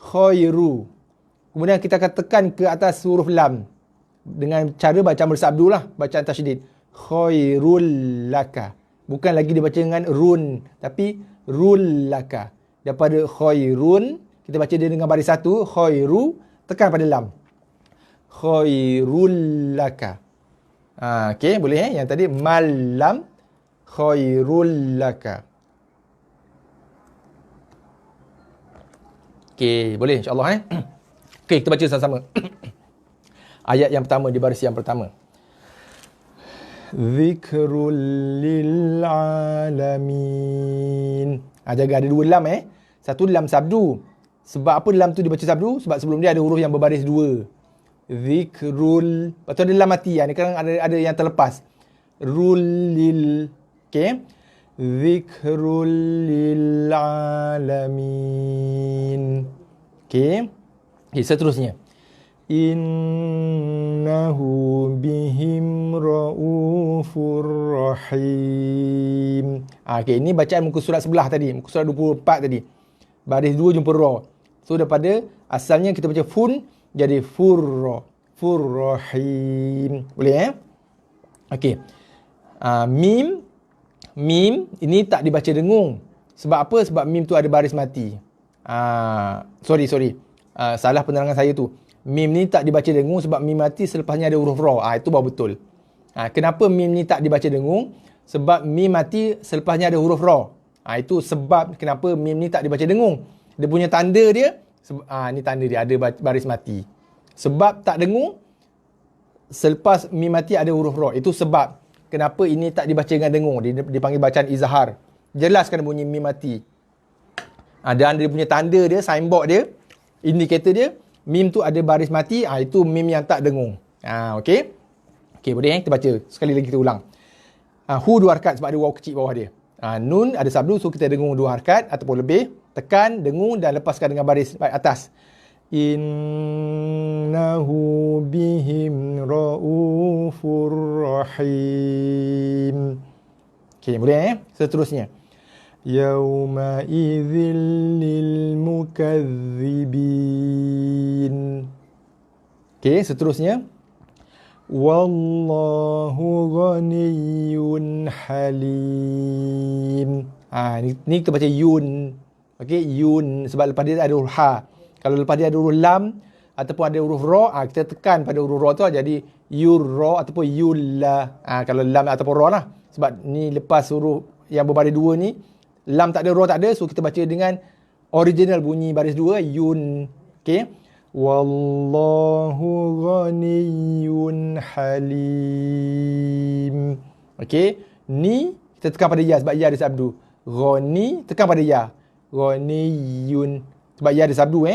Khairu. Kemudian kita akan tekan ke atas huruf lam. Dengan cara bacaan bersabdu lah. Bacaan tasydid. Khairul laka. Bukan lagi dibaca dengan run, tapi rul laka. Daripada khairun, kita baca dia dengan baris 1, khairu, tekan pada lam. Khairul laka. Okey, boleh Yang tadi malam khairul laka. Okey, boleh insya-Allah Okey, kita baca sama-sama. Ayat yang pertama di baris yang pertama. Zikrul lil alamin. Jaga ada dua lam Satu lam sabdu. Sebab apa lam tu dibaca sabdu? Sebab sebelum dia ada huruf yang berbaris dua. Zikrul. Lepas tu ada lam mati. Ni kadang ada yang terlepas. Rulil. Okey. Zikrul lil alamin. Okey. Seterusnya. Innahu bihim raufur rahim. Okey, ini bacaan muka surat sebelah tadi, muka surat 24 tadi. Baris 2 jumpa ra. So daripada asalnya kita baca fun jadi furra, furrahim. Boleh Okey. Mim ini tak dibaca dengung. Sebab apa? Sebab mim tu ada baris mati. Sorry. Salah penerangan saya tu. Mim ni tak dibaca dengung sebab mim mati selepasnya ada huruf ra. Itu baru betul. Kenapa mim ni tak dibaca dengung? Sebab mim mati selepasnya ada huruf ra. Itu sebab kenapa mim ni tak dibaca dengung. Dia punya tanda dia, ni tanda dia ada baris mati. Sebab tak dengung, selepas mim mati ada huruf ra. Itu sebab kenapa ini tak dibaca dengan dengung. Dia dipanggil bacaan izhar. Jelas kena bunyi mim mati. Dan dia punya tanda dia, signboard dia, indikator dia, mim tu ada baris mati. Itu mim yang tak dengung. Okey. Okey, boleh kita baca. Sekali lagi kita ulang. Hu 2 harakat sebab ada waw kecil bawah dia. Nun ada sabdu, so kita dengung 2 harakat ataupun lebih. Tekan, dengung dan lepaskan dengan baris atas. Innahu bihim raufur rahim. Okey, boleh Seterusnya. Yauma idzil lil mukazzibin. Okey, seterusnya. Wallahu ghaniyyun halim. Ni kita baca yun. Okey, yun sebab lepas dia ada huruf ha. Kalau lepas dia ada huruf lam ataupun ada huruf ra, kita tekan pada huruf ra tu jadi yurra ataupun yulla. Kalau lam ataupun ra lah. Sebab ni lepas huruf yang berbaris dua ni, lam tak ada, ra tak ada, so kita baca dengan original bunyi baris dua, yun. Okey. Wallahu ghaniyyun halim. Okey, ni kita tekan pada ya sebab ya ada sabdu. Ghani tekan pada ya. Ghaniyun sebab ya ada sabdu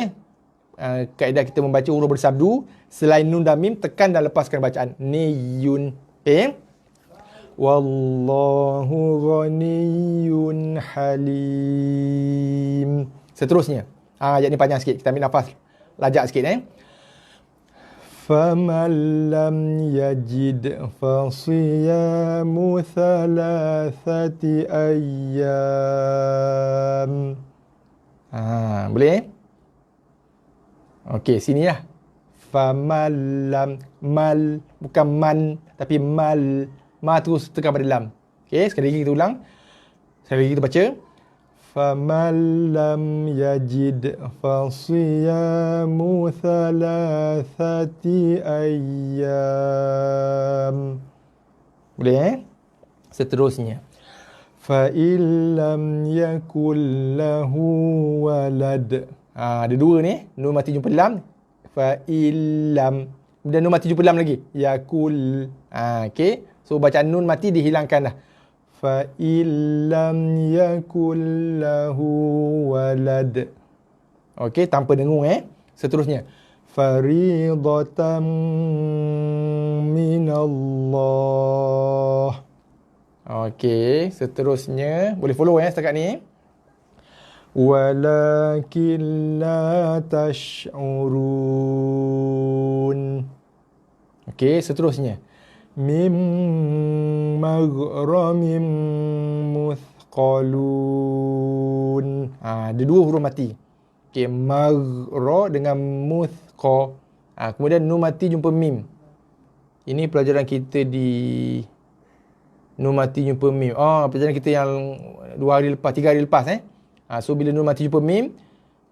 kaedah kita membaca huruf bersabdu, selain nun dan mim tekan dan lepaskan bacaan. Niyun. Okey. Wallahu ghaniyyun halim. Seterusnya. Ayat ni panjang sikit. Kita ambil nafas. Lajak sikit فَمَنْ لَمْ يَجِدْ فَصِيَامُ ثَلَاثَةِ أَيَّامٍ. Boleh? Okey, sini lah. فَمَنْ لَمْ, mal, bukan man, tapi mal. Ma terus tekan pada lam. Okey, sekali lagi kita ulang. Sekali lagi kita baca. فَمَنْ لَمْ يَجِدْ فَصِيَامُ ثَلَاثَةِ أَيَّامٍ. Boleh Seterusnya. فَإِنْ لَمْ يَكُنْ لَهُ وَلَدٍ. Ada dua ni. Nun mati jumpa lam. فَإِنْ لَمْ. Dan nun mati jumpa lam lagi. Yakul. Okey. So bacaan nun mati dihilangkan dah. فَإِنْ لَمْ يَكُنْ لَهُ وَلَدٍ. Okey, tanpa dengung Seterusnya. فَرِيضَةً مِنَ اللَّهِ. Okey, seterusnya. Boleh follow setakat ni. وَلَكِنْ لَا تَشْعُرُونَ. Okey, seterusnya. Mim maghramin muthqalun. Ada dua huruf mati. Okey, maghra dengan muthqa. Kemudian nun mati jumpa mim. Ini pelajaran kita di nun mati jumpa mim. Pelajaran kita yang 2 hari lepas, 3 hari lepas So bila nun mati jumpa mim,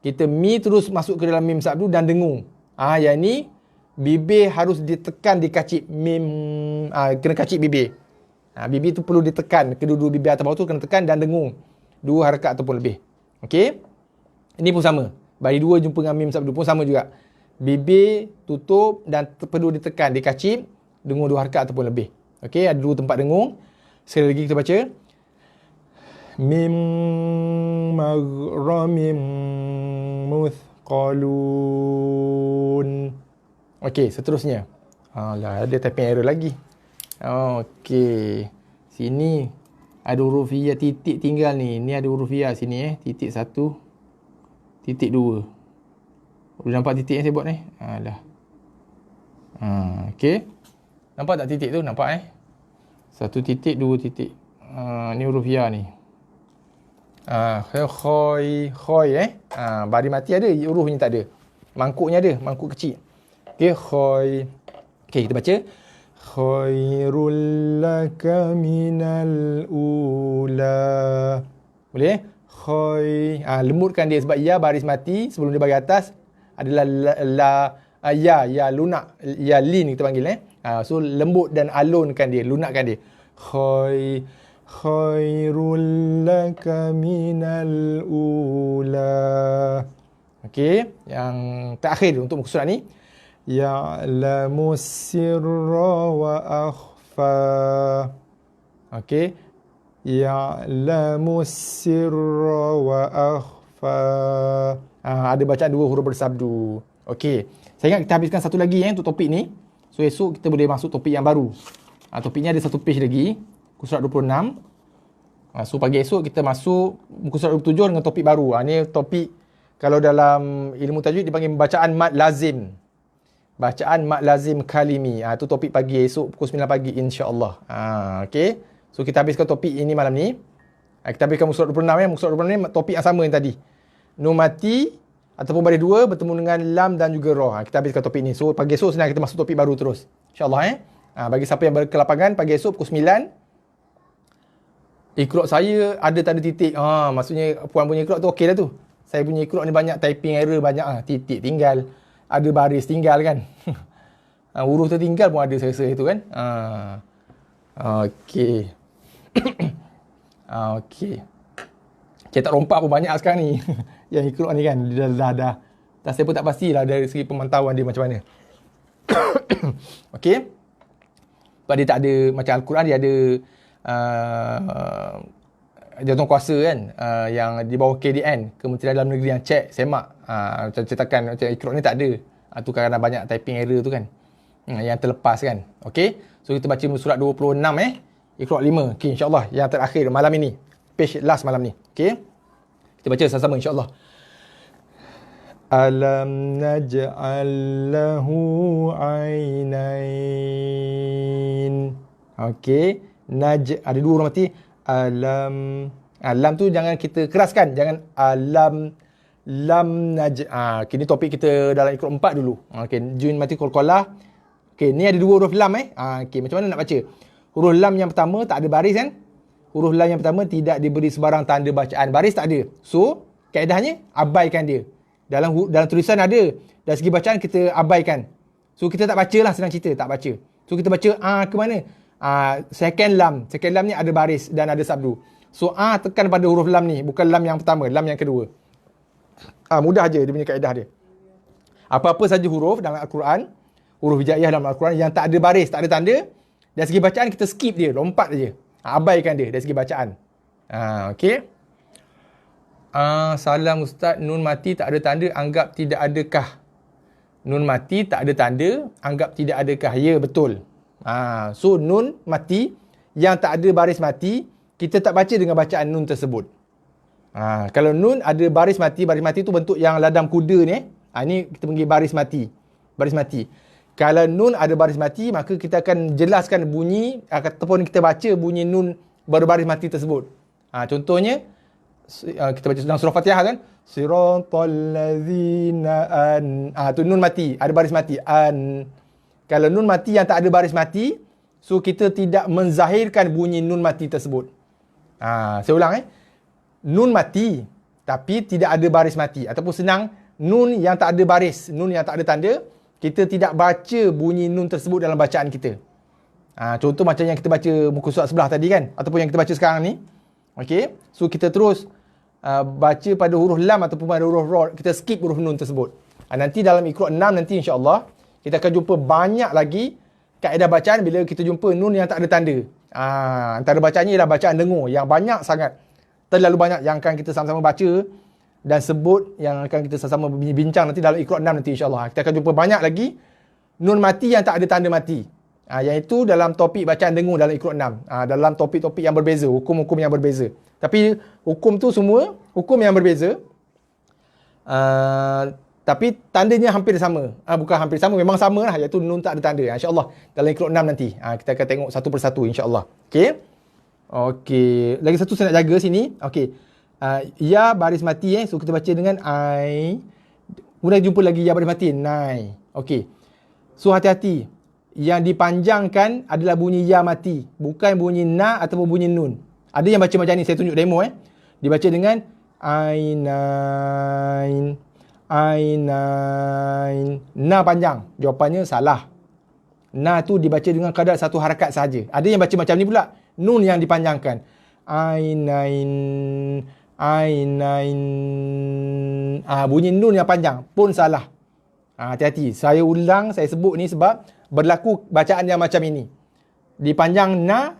kita mi terus masuk ke dalam mim sabdu dan dengung. Yang ni bibir harus ditekan, dikacip. Mim, kena kacip bibir. Bibir tu perlu ditekan. Kedua-dua bibir atas bawah tu kena tekan dan dengung. 2 harakat ataupun lebih. Okey? Ini pun sama. Bagi 2 jumpa dengan mim sabdu pun sama juga. Bibir tutup dan perlu ditekan, dikacip, dengung 2 harakat ataupun lebih. Okey, ada 2 tempat dengung. Sekali lagi kita baca. Mim maghramim muthqalun. Okey, seterusnya. Alah, ada typing error lagi. Okey. Sini ada huruf ya, titik tinggal ni. Ni ada huruf ya sini titik 1, titik 2. Boleh nampak titik yang saya buat ni? Dah. Okey. Nampak tak titik tu? Nampak 1 titik, 2 titik. Ni huruf ya ni. Khoi, baris mati ada, hurufnya tak ada. Mangkuknya ada, mangkuk kecil. Okey, khoi. Okey, kita baca. Khairul laka minal ula. Boleh? Khoi. Lembutkan dia sebab ya baris mati sebelum dia bagi atas adalah ya lunak, ya lin kita panggil so lembut dan alunkan dia, lunakkan dia. Khairul laka minal ula. Okey, yang terakhir untuk muka surat ni, ya'lamus sirra wa akhfa. Okey, ya'lamus sirra wa akhfa. Ada bacaan 2 huruf bersabdu. Okey, saya ingat kita habiskan satu lagi untuk topik ni. So esok kita boleh masuk topik yang baru. Topik ni ada satu page lagi, muka surat 26. So pagi esok kita masuk muka surat 27 dengan topik baru. Ni topik kalau dalam ilmu tajwid dipanggil bacaan mad lazim. Bacaan mad lazim kalimi. Tu topik pagi esok pukul 9 pagi insya-Allah. Okey. So kita habiskan topik ini malam ni. Kita habiskan muka surat 26 Muka surat 26 ni topik yang sama yang tadi. Nun mati ataupun baris 2 bertemu dengan lam dan juga roh. Kita habiskan topik ni. So pagi esok senang kita masuk topik baru terus. InsyaAllah bagi siapa yang berkelapangan pagi esok pukul 9. Iqra' saya ada tanda titik. Maksudnya puan punya Iqra' tu okey dah tu. Saya punya Iqra' ni banyak typing error, banyak titik tinggal. Ada baris tinggal kan. Huruf tertinggal pun ada saya rasa itu kan. Okey. Okey. Cetak rompak pun banyak sekarang ni. Yang Iqra' ni kan dah. Saya pun tak pastilah dari segi pemantauan dia macam mana. Okey. Sebab dia tak ada macam Al-Quran, dia ada jawatan kuasa kan, yang di bawah KDN, Kementerian Dalam Negeri yang cek, semak. Macam cetakan macam Iqra' ni tak ada. Tu kerana banyak typing error tu kan. Yang terlepas kan. Okey. So kita baca surat 26 Iqra' 5. Okey, insya-Allah yang terakhir malam ini. Page last malam ni. Okey. Kita baca sama-sama insya-Allah. Alam naj'al lahu ainain. Okey. Ada 2 huruf mati. Alam. Lam tu jangan kita keraskan. Jangan alam. Lam kini topik kita dalam Iqra' 4 dulu. Okey. Jun mati qalqalah. Okey. Ni ada 2 huruf lam Okey. Macam mana nak baca? Huruf lam yang pertama tak ada baris kan? Huruf lam yang pertama tidak diberi sebarang tanda bacaan. Baris tak ada. So, kaedahnya abaikan dia. Dalam tulisan ada. Dari segi bacaan kita abaikan. So, kita tak baca lah, senang cerita. Tak baca. So, kita baca ke mana? Second lam. Second lam ni ada baris dan ada sabdu. So, tekan pada huruf lam ni. Bukan lam yang pertama. Lam yang kedua. Mudah je dia punya kaedah dia. Apa-apa saja huruf dalam Al-Quran, huruf hijaiyah dalam Al-Quran yang tak ada baris, tak ada tanda, dari segi bacaan kita skip dia. Lompat je. Abaikan dia dari segi bacaan. Okey. Salam Ustaz, nun mati tak ada tanda, anggap tidak adakah? Nun mati tak ada tanda, anggap tidak adakah? Ya, betul. So, nun mati yang tak ada baris mati, kita tak baca dengan bacaan nun tersebut. Kalau nun ada baris mati tu bentuk yang ladam kuda ni. Ini kita panggil baris mati. Baris mati. Kalau nun ada baris mati, maka kita akan jelaskan bunyi, ataupun kita baca bunyi nun berbaris mati tersebut. Contohnya, kita baca dalam surah Fatihah kan, siratal ladzina tu nun mati, ada baris mati. Kalau nun mati yang tak ada baris mati, so kita tidak menzahirkan bunyi nun mati tersebut. Saya ulang nun mati tapi tidak ada baris mati, ataupun senang nun yang tak ada baris, nun yang tak ada tanda, kita tidak baca bunyi nun tersebut dalam bacaan kita. Contoh macam yang kita baca muka surat sebelah tadi kan, ataupun yang kita baca sekarang ni. Okey, so kita terus baca pada huruf lam ataupun pada huruf ra, kita skip huruf nun tersebut. Nanti dalam Iqra' 6 nanti insya-Allah kita akan jumpa banyak lagi kaedah bacaan bila kita jumpa nun yang tak ada tanda. Antara bacaannya ialah bacaan dengur yang banyak sangat. Terlalu banyak yang akan kita sama-sama baca dan sebut, yang akan kita sama-sama bincang nanti dalam Iqra' 6 nanti insya-Allah. Kita akan jumpa banyak lagi nun mati yang tak ada tanda mati. Iaitu dalam topik bacaan dengur dalam Iqra' 6. Dalam topik-topik yang berbeza, hukum-hukum yang berbeza. Tapi hukum tu semua hukum yang berbeza. Tapi tandanya hampir sama. Bukan hampir sama, memang sama lah, iaitu nun tak ada tanda. InsyaAllah dalam Iqra' 6 nanti kita akan tengok satu persatu insyaAllah. Okey. Lagi satu saya nak jaga sini. Okey. Ya baris mati so kita baca dengan I. Kemudian jumpa lagi ya baris mati, nai. Okey. So hati-hati. Yang dipanjangkan adalah bunyi ya mati, bukan bunyi na ataupun bunyi nun. Ada yang baca macam ni, saya tunjuk demo Dibaca dengan ainain. Na panjang. Jawapannya salah. Na tu dibaca dengan kadar satu harakat sahaja. Ada yang baca macam ni pula, nun yang dipanjangkan. Ainain. Bunyi nun yang panjang pun salah. Hati-hati. Saya ulang, saya sebut ni sebab berlaku bacaan yang macam ini. Dipanjang na,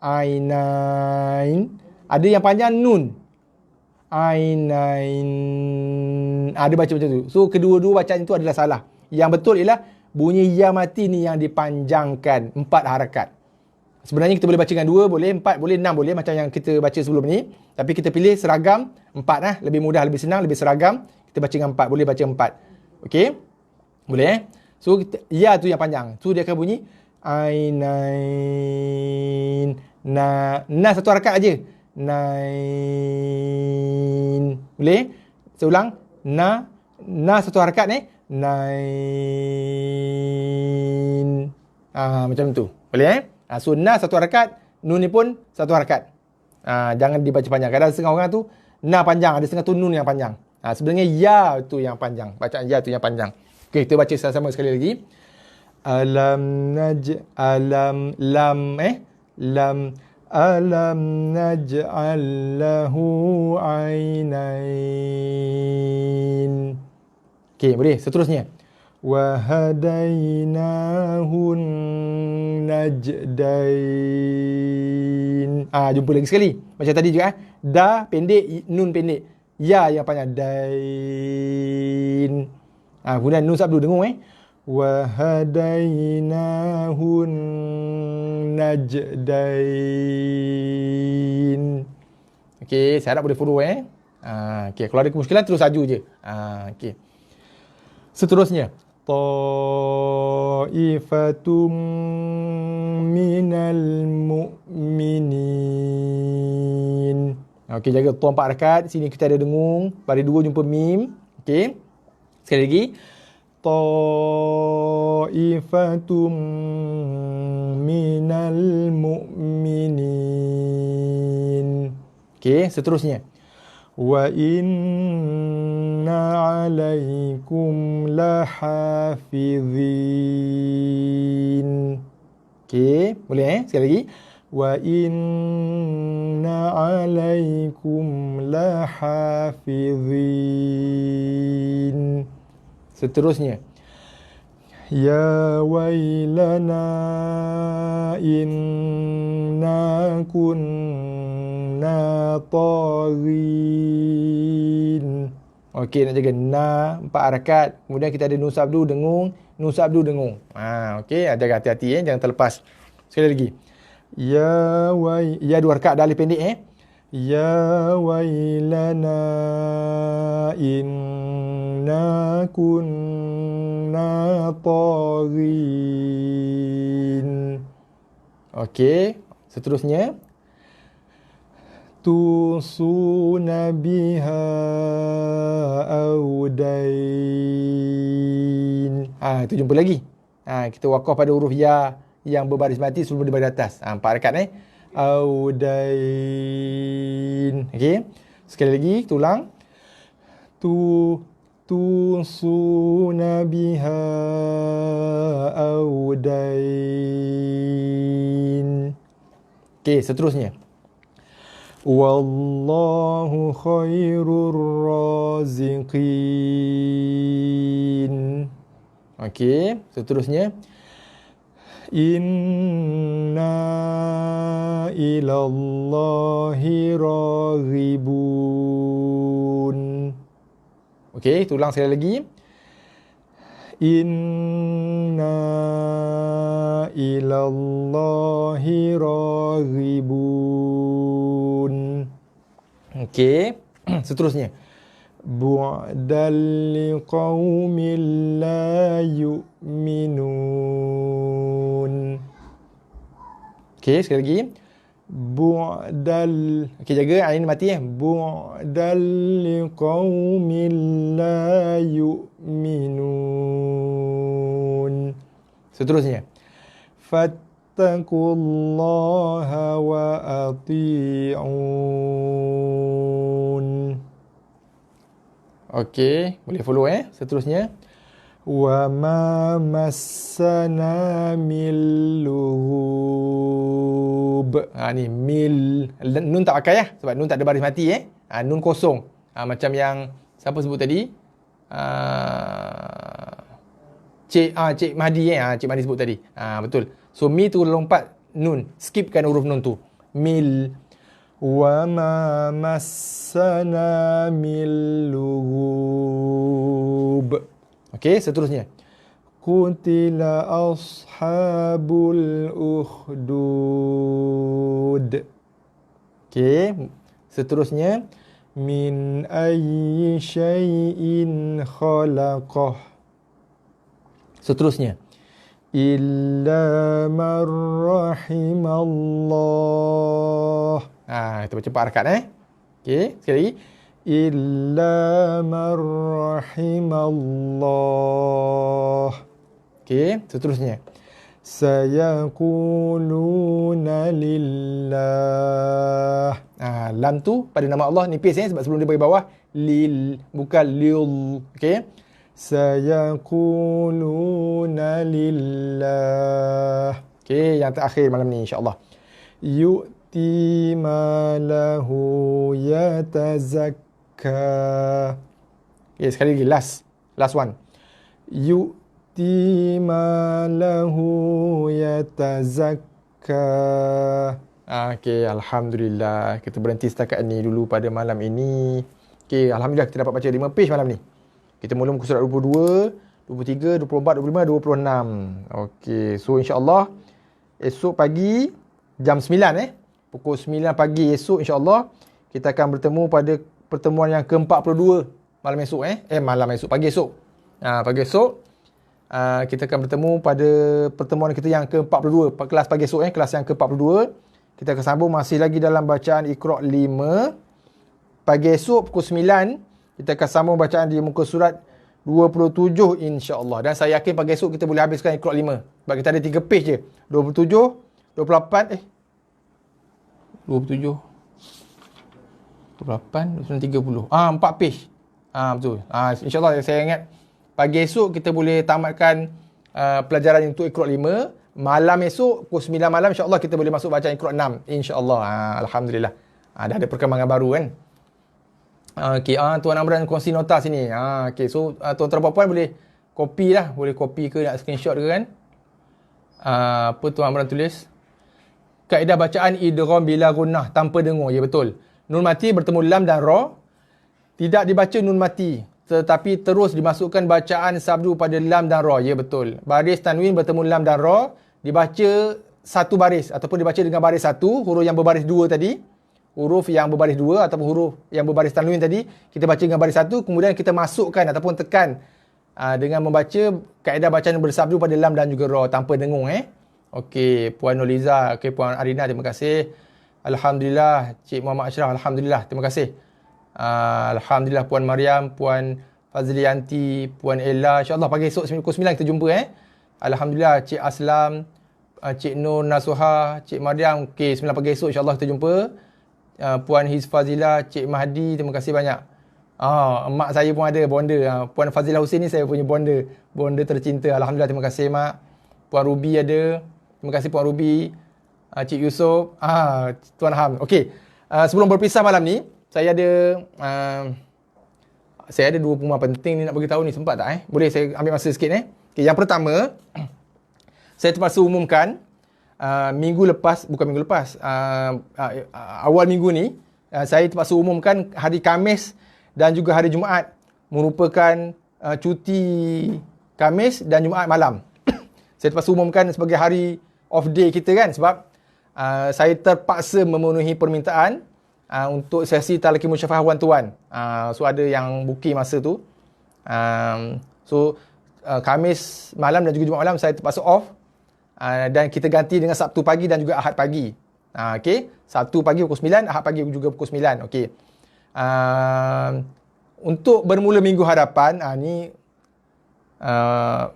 ainain. Ada yang panjang nun, ainain. Ada baca macam tu. So kedua-dua bacaan itu adalah salah. Yang betul ialah bunyi ya mati ni yang dipanjangkan 4 harakat. Sebenarnya kita boleh baca dengan 2, boleh 4, boleh 6, boleh macam yang kita baca sebelum ni. Tapi kita pilih seragam 4 lebih mudah, lebih senang, lebih seragam. Kita baca dengan 4, boleh baca 4. Okey? Boleh So ya tu yang panjang. So dia akan bunyi ainain. Na satu harakat aja. Nain. Boleh? Saya ulang. Na satu harakat Nain. Macam tu. Boleh So na satu harakat, nun ni pun satu harakat. Jangan dibaca panjang. Kadang setengah orang tu na panjang, ada setengah tu nun yang panjang. Sebenarnya ya tu yang panjang. Bacaan ya tu yang panjang. Okey, kita baca sama-sama sekali lagi. Alam naj'al lahu ainain. Okey, boleh. Seterusnya. Wa hadainahun najdain. Jumpa lagi sekali. Macam tadi juga. Da pendek, nun pendek. Ya yang panjang. Dain. Kemudian nun sabdu dengung wa hadainahun najdain. Okey, saya harap boleh follow okey, kalau ada kemusykilan terus aju je. Okey. Seterusnya, ta'ifatum minal mu'minin. Okey, jaga ta 4 harakat. Sini kita ada dengung, pada 2 jumpa mim. Okey. Sekali lagi. Ta'ifatum minal mu'minin. Okey, seterusnya. Wa inna alaikum lahafizin. Okey, boleh sekali lagi. Wa inna alaikum lahafizin. Seterusnya. Ya wailana inna kunna taghin. Okey, nak jaga na 4 harakat. Kemudian kita ada nun sabdu dengung, nun sabdu dengung. Okey, jaga hati-hati jangan terlepas. Sekali lagi. Ya 2 harakat dah alif pendek Ya wailana inna kunna taghin. Okey, seterusnya. Tusuna biha audain. Itu jumpa lagi. Kita wakaf pada huruf ya yang berbaris mati sebelum dia baris atas. 4 harakat Audain. Okey. Sekali lagi kita ulang. tusuna biha aw dain. Okey, seterusnya. Wallahu khairur raziqin. Okey, seterusnya. Inna ilallahi raghibun. Okey, tulang sekali lagi. Inna ilallahi raghibun. Okey, seterusnya. Bu'dal liqaumin la yu'minun. Okey, sekali lagi. Bu'dal. Okey, jaga ain mati ya. Bu'dal liqaumin la yu'minun. Seterusnya. Fattaqullaha wa ati'un. Okey, boleh follow Seterusnya. Wa ma massana min lughub. Ni mil. Nun tak pakai sebab nun tak ada baris mati nun kosong. Macam yang siapa sebut tadi? Cik Mahdi Cik Mahdi sebut tadi. Betul. So mi tu lompat nun. Skipkan huruf nun tu. Mil. Wa ma massana min lughub. Okey, seterusnya. Qutila ashabul ukhdud. Okey, seterusnya. Min ayyi syai'in khalaqah. Seterusnya. Illa man rahimallah. Kita baca cepat harakat Okey, sekali lagi. Illa man rahimallah. Okey, seterusnya. Sayaquluna lillah. Lam tu pada nama Allah nipis sebab sebelum dia bagi bawah lil, bukan lil. Okey. Sayaquluna lillah. Okey, yang terakhir malam ni insya-Allah. Yu'ti ma lahu yatazakka. Okey, sekali lagi last one. Yu'ti ma lahu yatazakka. Okey, alhamdulillah. Kita berhenti setakat ni dulu pada malam ini. Okey, alhamdulillah kita dapat baca 5 page malam ni. Kita mula muka surat 22, 23, 24, 25, 26. Okey, so insya-Allah esok pagi jam 9 pukul 9 pagi esok insya-Allah kita akan bertemu pada pertemuan yang ke-42 malam esok pagi esok. Pagi esok kita akan bertemu pada pertemuan kita yang ke-42 kelas pagi esok kelas yang ke-42. Kita akan sambung masih lagi dalam bacaan Iqra 5. Pagi esok pukul 9 kita akan sambung bacaan di muka surat 27 insya-Allah. Dan saya yakin pagi esok kita boleh habiskan Iqra 5. Sebab kita ada 3 page je. 27, 28 27 28 29 30. 4 page. Betul. Insya-Allah saya ingat pagi esok kita boleh tamatkan pelajaran untuk Iqra 5. Malam esok pukul 9 malam insya-Allah kita boleh masuk bacaan Iqra 6 insya-Allah. Alhamdulillah. Dah ada perkembangan baru kan. Okey, Tuan Amran kongsi nota sini. Okey, so tuan-tuan puan-puan boleh copy lah, boleh copy ke nak screenshot ke kan? Apa Tuan Amran tulis? Kaedah bacaan idgham bila gunnah tanpa dengung. Ya betul. Nun mati bertemu lam dan ra. Tidak dibaca nun mati, tetapi terus dimasukkan bacaan sabdu pada lam dan ra. Ya betul. Baris tanwin bertemu lam dan ra dibaca satu baris ataupun dibaca dengan baris satu, huruf yang berbaris dua tadi. Huruf yang berbaris dua ataupun huruf yang berbaris tanwin tadi kita baca dengan baris satu, kemudian kita masukkan ataupun tekan dengan membaca kaedah bacaan bersabdu pada lam dan juga ra tanpa dengung Okey, Puan Noliza, okey Puan Arina, terima kasih. Alhamdulillah, Cik Muhammad Ashraf, alhamdulillah, terima kasih. Alhamdulillah Puan Mariam, Puan Fazlianti, Puan Ella, insya-Allah pagi esok pukul 9 kita jumpa Alhamdulillah Cik Aslam, Cik Nur Nasuha, Cik Mariam, okey 9 pagi esok insya-Allah kita jumpa. Puan Hizfazila, Cik Mahdi, terima kasih banyak. Mak saya pun ada bonda. Puan Fazilah Hussein ni saya punya bonda. Bonda tercinta. Alhamdulillah, terima kasih mak. Puan Ruby ada. Terima kasih Puan Ruby. Cik Yusof. Tuan Ham. Okey. Sebelum berpisah malam ni, saya ada dua pengumuman penting ni nak beritahu ni. Sempat tak Boleh saya ambil masa sikit Okay, yang pertama, saya terpaksa umumkan awal minggu ni, saya terpaksa umumkan hari Khamis dan juga hari Jumaat merupakan cuti Khamis dan Jumaat malam. Saya terpaksa umumkan sebagai hari off day kita kan, sebab saya terpaksa memenuhi permintaan untuk sesi talaqi musyafahah one-to-one. So ada yang booking masa tu. Khamis malam dan juga Jumaat malam saya terpaksa off. Dan kita ganti dengan Sabtu pagi dan juga Ahad pagi. Okay. Sabtu pagi pukul 9, Ahad pagi juga pukul 9. Okay. Untuk bermula minggu hadapan,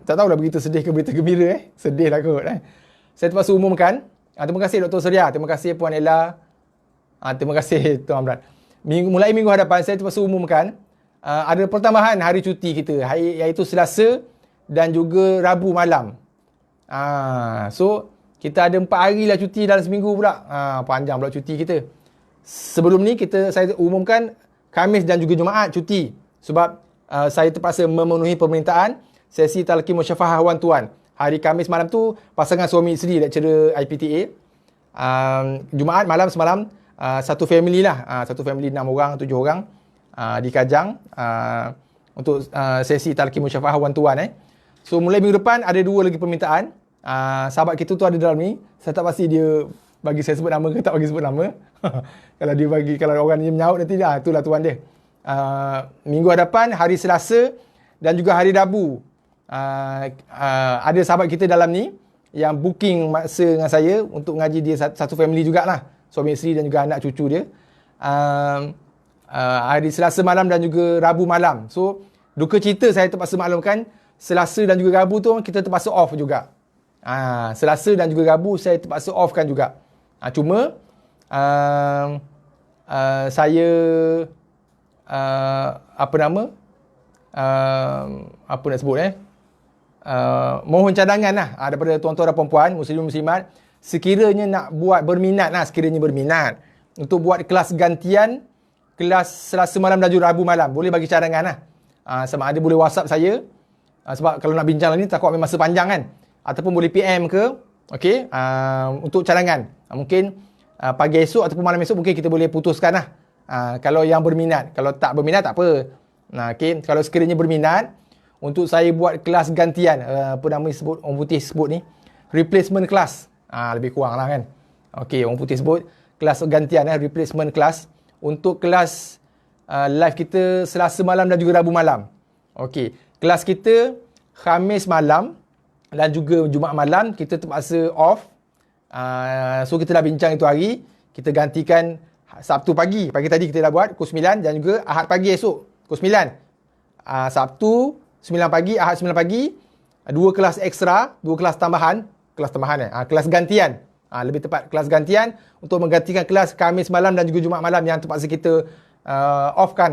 tak tahulah begitu sedih ke berita gembira Sedih lah kot Saya terpaksa umumkan. Terima kasih Dr. Surya. Terima kasih Puan Ella. Terima kasih Tuan Amran. Mulai minggu hadapan saya terpaksa umumkan ada pertambahan hari cuti kita, iaitu Selasa dan juga Rabu malam. So kita ada 4 hari lah cuti dalam seminggu pula. Panjang pula cuti kita. Sebelum ni saya umumkan Khamis dan juga Jumaat cuti, sebab saya terpaksa memenuhi permintaan sesi talaqi musyafahah one-to-one. Hari Khamis malam tu pasangan suami isteri lecturer IPTA. Jumaat malam semalam satu family lah. Satu family 6 orang, 7 orang di Kajang untuk sesi talaqi musyafahah one-to-one. So mulai minggu depan ada 2 lagi permintaan. Sahabat kita tu ada dalam ni. Saya tak pasti dia bagi saya sebut nama ke tak bagi sebut nama. Kalau orang ni menyaut nanti itulah tuan dia. Minggu hadapan hari Selasa dan juga hari Rabu. Ada sahabat kita dalam ni yang booking masa dengan saya untuk ngaji dia satu family jugalah. Suami isteri dan juga anak cucu dia. Hari Selasa malam dan juga Rabu malam. So, duka cita saya terpaksa maklumkan Selasa dan juga Rabu tu kita terpaksa off juga. Selasa dan juga Rabu saya terpaksa off kan juga. Cuma saya apa nak sebut mohon cadangan lah daripada tuan-tuan dan puan-puan muslimin-muslimat, sekiranya nak buat berminat untuk buat kelas gantian, kelas Selasa malam dan juga Rabu malam, boleh bagi cadangan lah. Sama ada boleh WhatsApp saya, sebab kalau nak bincang ni takut ambil masa panjang kan, ataupun boleh PM ke, okey, untuk cadangan. Mungkin pagi esok ataupun malam esok mungkin kita boleh putuskan lah. Kalau yang berminat, kalau tak berminat tak apa. Okay. Kalau sekiranya berminat untuk saya buat kelas gantian, apa nama sebut, orang putih sebut ni, replacement class. Lebih kurang lah kan. Okey, orang putih sebut kelas gantian, replacement class untuk kelas live kita Selasa malam dan juga Rabu malam. Okey, kelas kita Khamis malam dan juga Jumaat malam kita terpaksa off. So kita dah bincang itu hari, kita gantikan Sabtu pagi. Pagi tadi kita dah buat pukul 9 dan juga Ahad pagi esok pukul 9. Sabtu 9 pagi, Ahad 9 pagi, 2 kelas ekstra, 2 kelas tambahan, kelas gantian. Lebih tepat kelas gantian untuk menggantikan kelas Khamis malam dan juga Jumaat malam yang terpaksa kita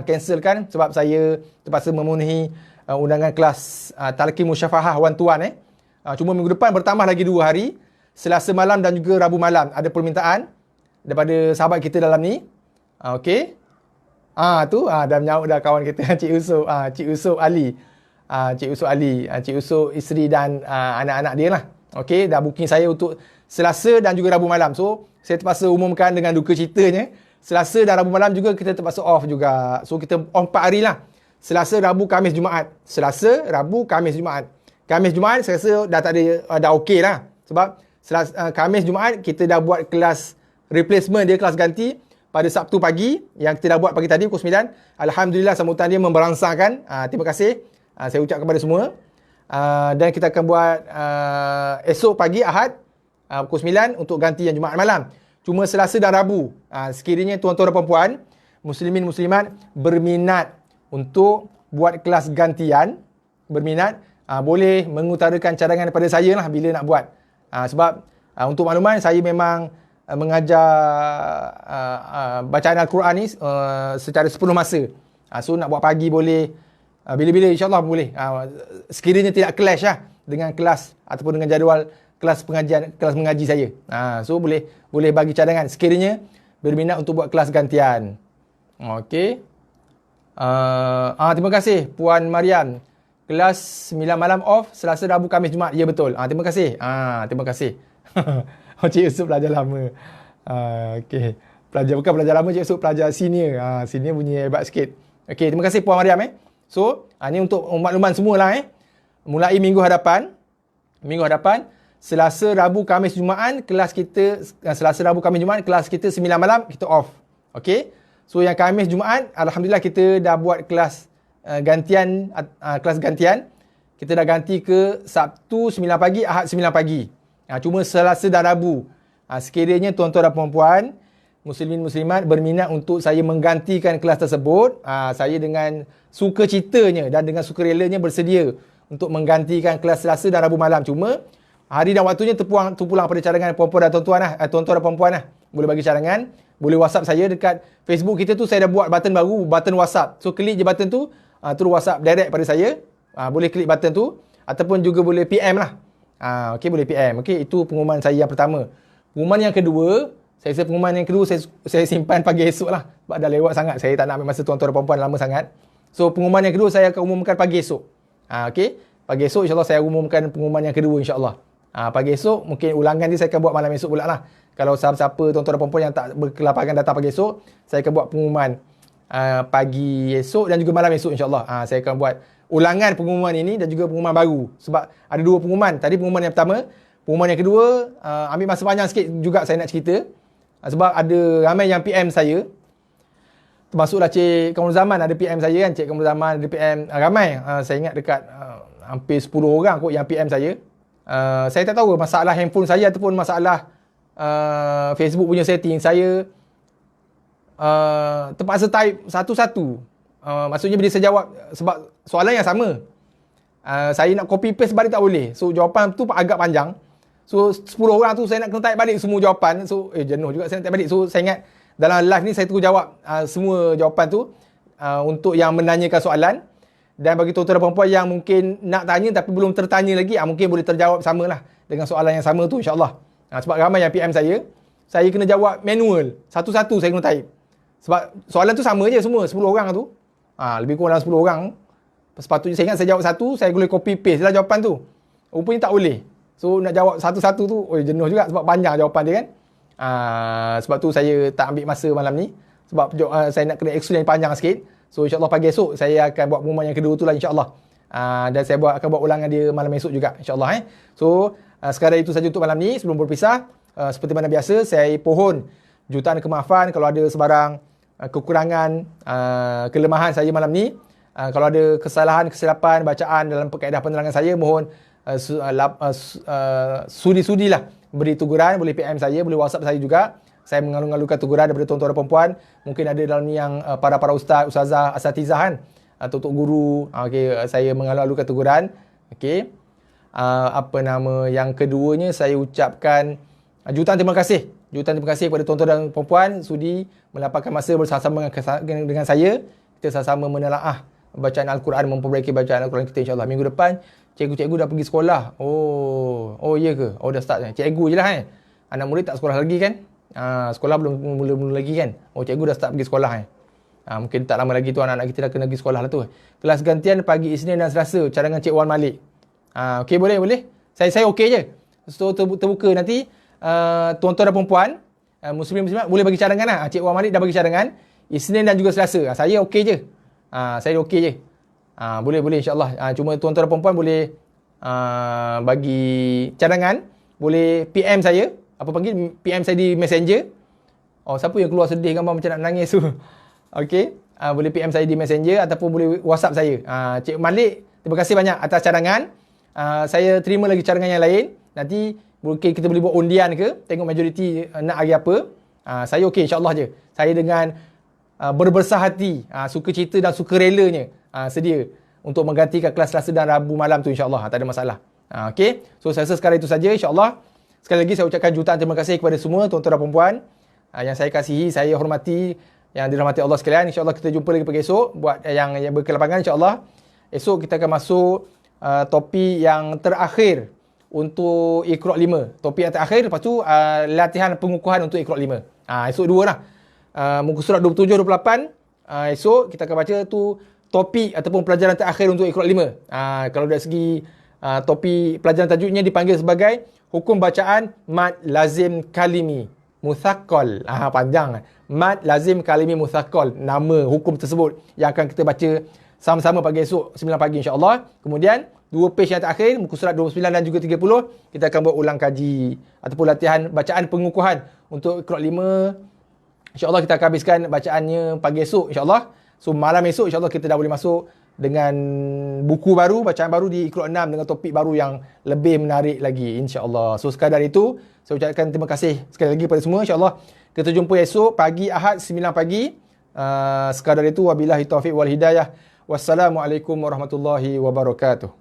cancelkan sebab saya terpaksa memenuhi undangan kelas talaqi musyafahah one-to-one. Cuma minggu depan bertambah lagi 2 hari, Selasa malam dan juga Rabu malam ada permintaan daripada sahabat kita dalam ni. Okey. Dah menyaut dah kawan kita Cik Yusof Ali. Cik Yusof isteri dan anak-anak dia lah. Okey, dah booking saya untuk Selasa dan juga Rabu malam. So, saya terpaksa umumkan dengan duka citanya, Selasa dan Rabu malam juga kita terpaksa off juga. So, kita off 4 hari lah. Selasa, Rabu, Khamis, Jumaat. Selasa, Rabu, Khamis, Jumaat. Khamis, Jumaat saya rasa dah tak ada, dah okey lah. Sebab Khamis, Jumaat kita dah buat kelas replacement dia, kelas ganti pada Sabtu pagi yang kita dah buat pagi tadi pukul 9. Alhamdulillah sambutan dia memberangsangkan. Terima kasih. Saya ucap kepada semua. Dan kita akan buat esok pagi Ahad pukul 9 untuk ganti yang Jumaat malam. Cuma Selasa dan Rabu. Sekiranya tuan-tuan dan puan-puan, muslimin muslimat berminat untuk buat kelas gantian, boleh mengutarakan cadangan daripada saya lah bila nak buat. Sebab untuk makluman saya memang mengajar bacaan Al-Quran ni secara sepenuh masa. So nak buat pagi boleh, bila-bila insyaAllah boleh. Sekiranya tidak clash lah dengan kelas ataupun dengan jadual kelas pengajian, kelas mengaji saya. So boleh bagi cadangan sekiranya berminat untuk buat kelas gantian. Okey. Terima kasih Puan Mariam. Kelas 9 malam off, Selasa, Rabu, Khamis, Jumaat. Ya betul. Terima kasih. Terima kasih. Cik Yusuf pelajar lama. Okey. Bukan pelajar lama, Cik Yusuf pelajar senior. Senior bunyi hebat sikit. Okey, terima kasih Puan Mariam. So, ni untuk makluman semualah. Mulai minggu hadapan, Selasa, Rabu, Khamis, Jumaat, kelas kita, Selasa, Rabu, Khamis, Jumaat, kelas kita 9 malam, kita off. Okey. So, yang Khamis, Jumaat, Alhamdulillah kita dah buat kelas gantian, kelas gantian. Kita dah ganti ke Sabtu 9 pagi, Ahad 9 pagi. Cuma Selasa dan Rabu. Sekiranya tuan-tuan dan puan-puan, muslimin muslimat berminat untuk saya menggantikan kelas tersebut, saya dengan sukacitanya dan dengan sukarelanya bersedia untuk menggantikan kelas Selasa dan Rabu malam. Cuma hari dan waktunya terpulang pada cadangan puan-puan dan tuan-tuan tuan-tuan dan puan-puan Boleh bagi cadangan, boleh WhatsApp saya dekat Facebook kita tu. Saya dah buat button baru, button WhatsApp. So klik je button tu, terus WhatsApp direct pada saya. Boleh klik button tu ataupun juga boleh PM lah. Okey, boleh PM. Okey, itu pengumuman saya yang pertama. Pengumuman yang kedua, saya simpan pagi esok lah. Sebab dah lewat sangat. Saya tak nak ambil masa tuan-tuan dan puan-puan lama sangat. So, pengumuman yang kedua saya akan umumkan pagi esok. Okey. Pagi esok insyaAllah saya umumkan pengumuman yang kedua insyaAllah. Pagi esok, mungkin ulangan dia saya akan buat malam esok pula lah. Kalau siapa-siapa tuan-tuan dan puan-puan yang tak berkelapangan datang pagi esok, saya akan buat pengumuman pagi esok dan juga malam esok insyaAllah. Saya akan buat ulangan pengumuman ini dan juga pengumuman baru. Sebab ada dua pengumuman. Tadi pengumuman yang pertama. Pengumuman yang kedua, ambil masa panjang sikit juga saya nak cerita. Sebab ada ramai yang PM saya. Termasuklah Cik Kamarul Zaman ada PM saya kan. Cik Kamarul Zaman ada PM. Ramai. Saya ingat dekat hampir 10 orang kot yang PM saya. Saya tak tahu masalah handphone saya ataupun masalah Facebook punya setting. Saya terpaksa type satu-satu. Maksudnya bila saya jawab, sebab soalan yang sama. Saya nak copy paste balik tak boleh. So jawapan tu agak panjang. So 10 orang tu saya nak kena type balik semua jawapan. So jenuh juga saya nak type balik. So saya ingat dalam live ni saya terus jawab semua jawapan tu untuk yang menanyakan soalan. Dan bagi tuan-tuan dan puan-puan yang mungkin nak tanya tapi belum tertanya lagi, mungkin boleh terjawab samalah dengan soalan yang sama tu insyaAllah. Sebab ramai yang PM saya kena jawab manual. Satu-satu saya kena type. Sebab soalan tu sama je semua, 10 orang tu. Lebih kurang dalam 10 orang. Sepatutnya saya ingat saya jawab satu, saya boleh copy paste lah jawapan tu. Rupanya tak boleh. So nak jawab satu-satu tu, jenuh juga sebab panjang jawapan dia kan. Sebab tu saya tak ambil masa malam ni. Sebab saya nak kena explain panjang sikit. So insyaAllah pagi esok saya akan buat pengumuman yang kedua tu lah insyaAllah. Dan saya akan buat ulangan dia malam esok juga insyaAllah. So sekadar itu saja untuk malam ni. Sebelum berpisah, seperti mana biasa saya pohon jutaan kemaafan kalau ada sebarang kekurangan, kelemahan saya malam ni. Kalau ada kesalahan, kesilapan bacaan dalam kaedah penerangan saya, mohon sudi-sudilah beri teguran. Boleh PM saya, boleh WhatsApp saya juga. Saya mengalu-alukan teguran daripada tuan-tuan dan puan-puan. Mungkin ada dalam ni yang para ustaz, ustazah, asatizah kan, atau tok guru. Saya mengalu-alukan teguran. Okey. Yang keduanya saya ucapkan jutaan terima kasih. Jutaan terima kasih kepada tuan-tuan dan puan-puan sudi melapangkan masa bersama-sama dengan saya. Kita sama-sama menelaah bacaan Al-Quran, memperbaiki bacaan Al-Quran kita insyaAllah. Minggu depan, cikgu-cikgu dah pergi sekolah. Oh iya ke? Oh dah start. Cikgu je lah kan? Anak murid tak sekolah lagi kan? Sekolah belum mula-mula lagi kan? Oh cikgu dah start pergi sekolah kan? Mungkin tak lama lagi tu anak-anak kita dah kena pergi sekolah lah tu. Kelas gantian pagi Isnin dan Selasa. Cadangan Cik Wan Malik. Okey boleh? Saya okey je. So terbuka nanti. Tuan-tuan dan perempuan, muslim-muslimat boleh bagi cadangan lah. Cik Wan Malik dah bagi cadangan Isnin dan juga Selasa. Saya okey je. Saya okey je. Boleh insyaAllah. Cuma tuan-tuan dan perempuan boleh bagi cadangan. Boleh PM saya. Apa panggil? PM saya di Messenger. Siapa yang keluar sedih gambar macam nak menangis tu? Okey. Boleh PM saya di Messenger ataupun boleh WhatsApp saya. Cik Malik, terima kasih banyak atas cadangan. Saya terima lagi cadangan yang lain. Nanti mungkin kita boleh buat undian ke. Tengok majoriti nak hari apa. Saya okey insyaAllah je. Saya dengan berbesar hati, sukacita dan sukarelanya sedia untuk menggantikan kelas Selasa dan Rabu malam tu insyaAllah. Tak ada masalah. Okey. So saya rasa sekarang itu saja insyaAllah. Sekali lagi saya ucapkan jutaan terima kasih kepada semua tuan-tuan dan puan-puan yang saya kasihi, saya hormati yang dirahmati Allah sekalian. InsyaAllah kita jumpa lagi pagi esok. Buat yang berkelapangan, insyaAllah esok kita akan masuk topik yang terakhir untuk Iqra' 5. Topik yang terakhir, lepas tu latihan pengukuhan untuk Iqra' 5. Esok dua lah. Muka surat 27-28. Esok kita akan baca tu topik ataupun pelajaran terakhir untuk Iqra' 5. Kalau dari segi topik pelajaran tajwidnya dipanggil sebagai hukum bacaan mad lazim kalimi mutsaqqal. Panjang. Mad lazim kalimi mutsaqqal. Nama hukum tersebut yang akan kita baca sama-sama pagi esok 9 pagi insya-Allah. Kemudian dua page yang terakhir, muka surat 29 dan juga 30, kita akan buat ulang kaji ataupun latihan bacaan pengukuhan untuk Iqra' 5. InsyaAllah kita akan habiskan bacaannya pagi esok insyaAllah. So malam esok insyaAllah kita dah boleh masuk dengan buku baru, bacaan baru di Iqra' 6 dengan topik baru yang lebih menarik lagi insyaAllah. So sekadar itu, saya ucapkan terima kasih sekali lagi kepada semua. InsyaAllah kita jumpa esok pagi Ahad 9 pagi. Sekadar itu, wabillahi taufiq wal hidayah. Wassalamualaikum warahmatullahi wabarakatuh.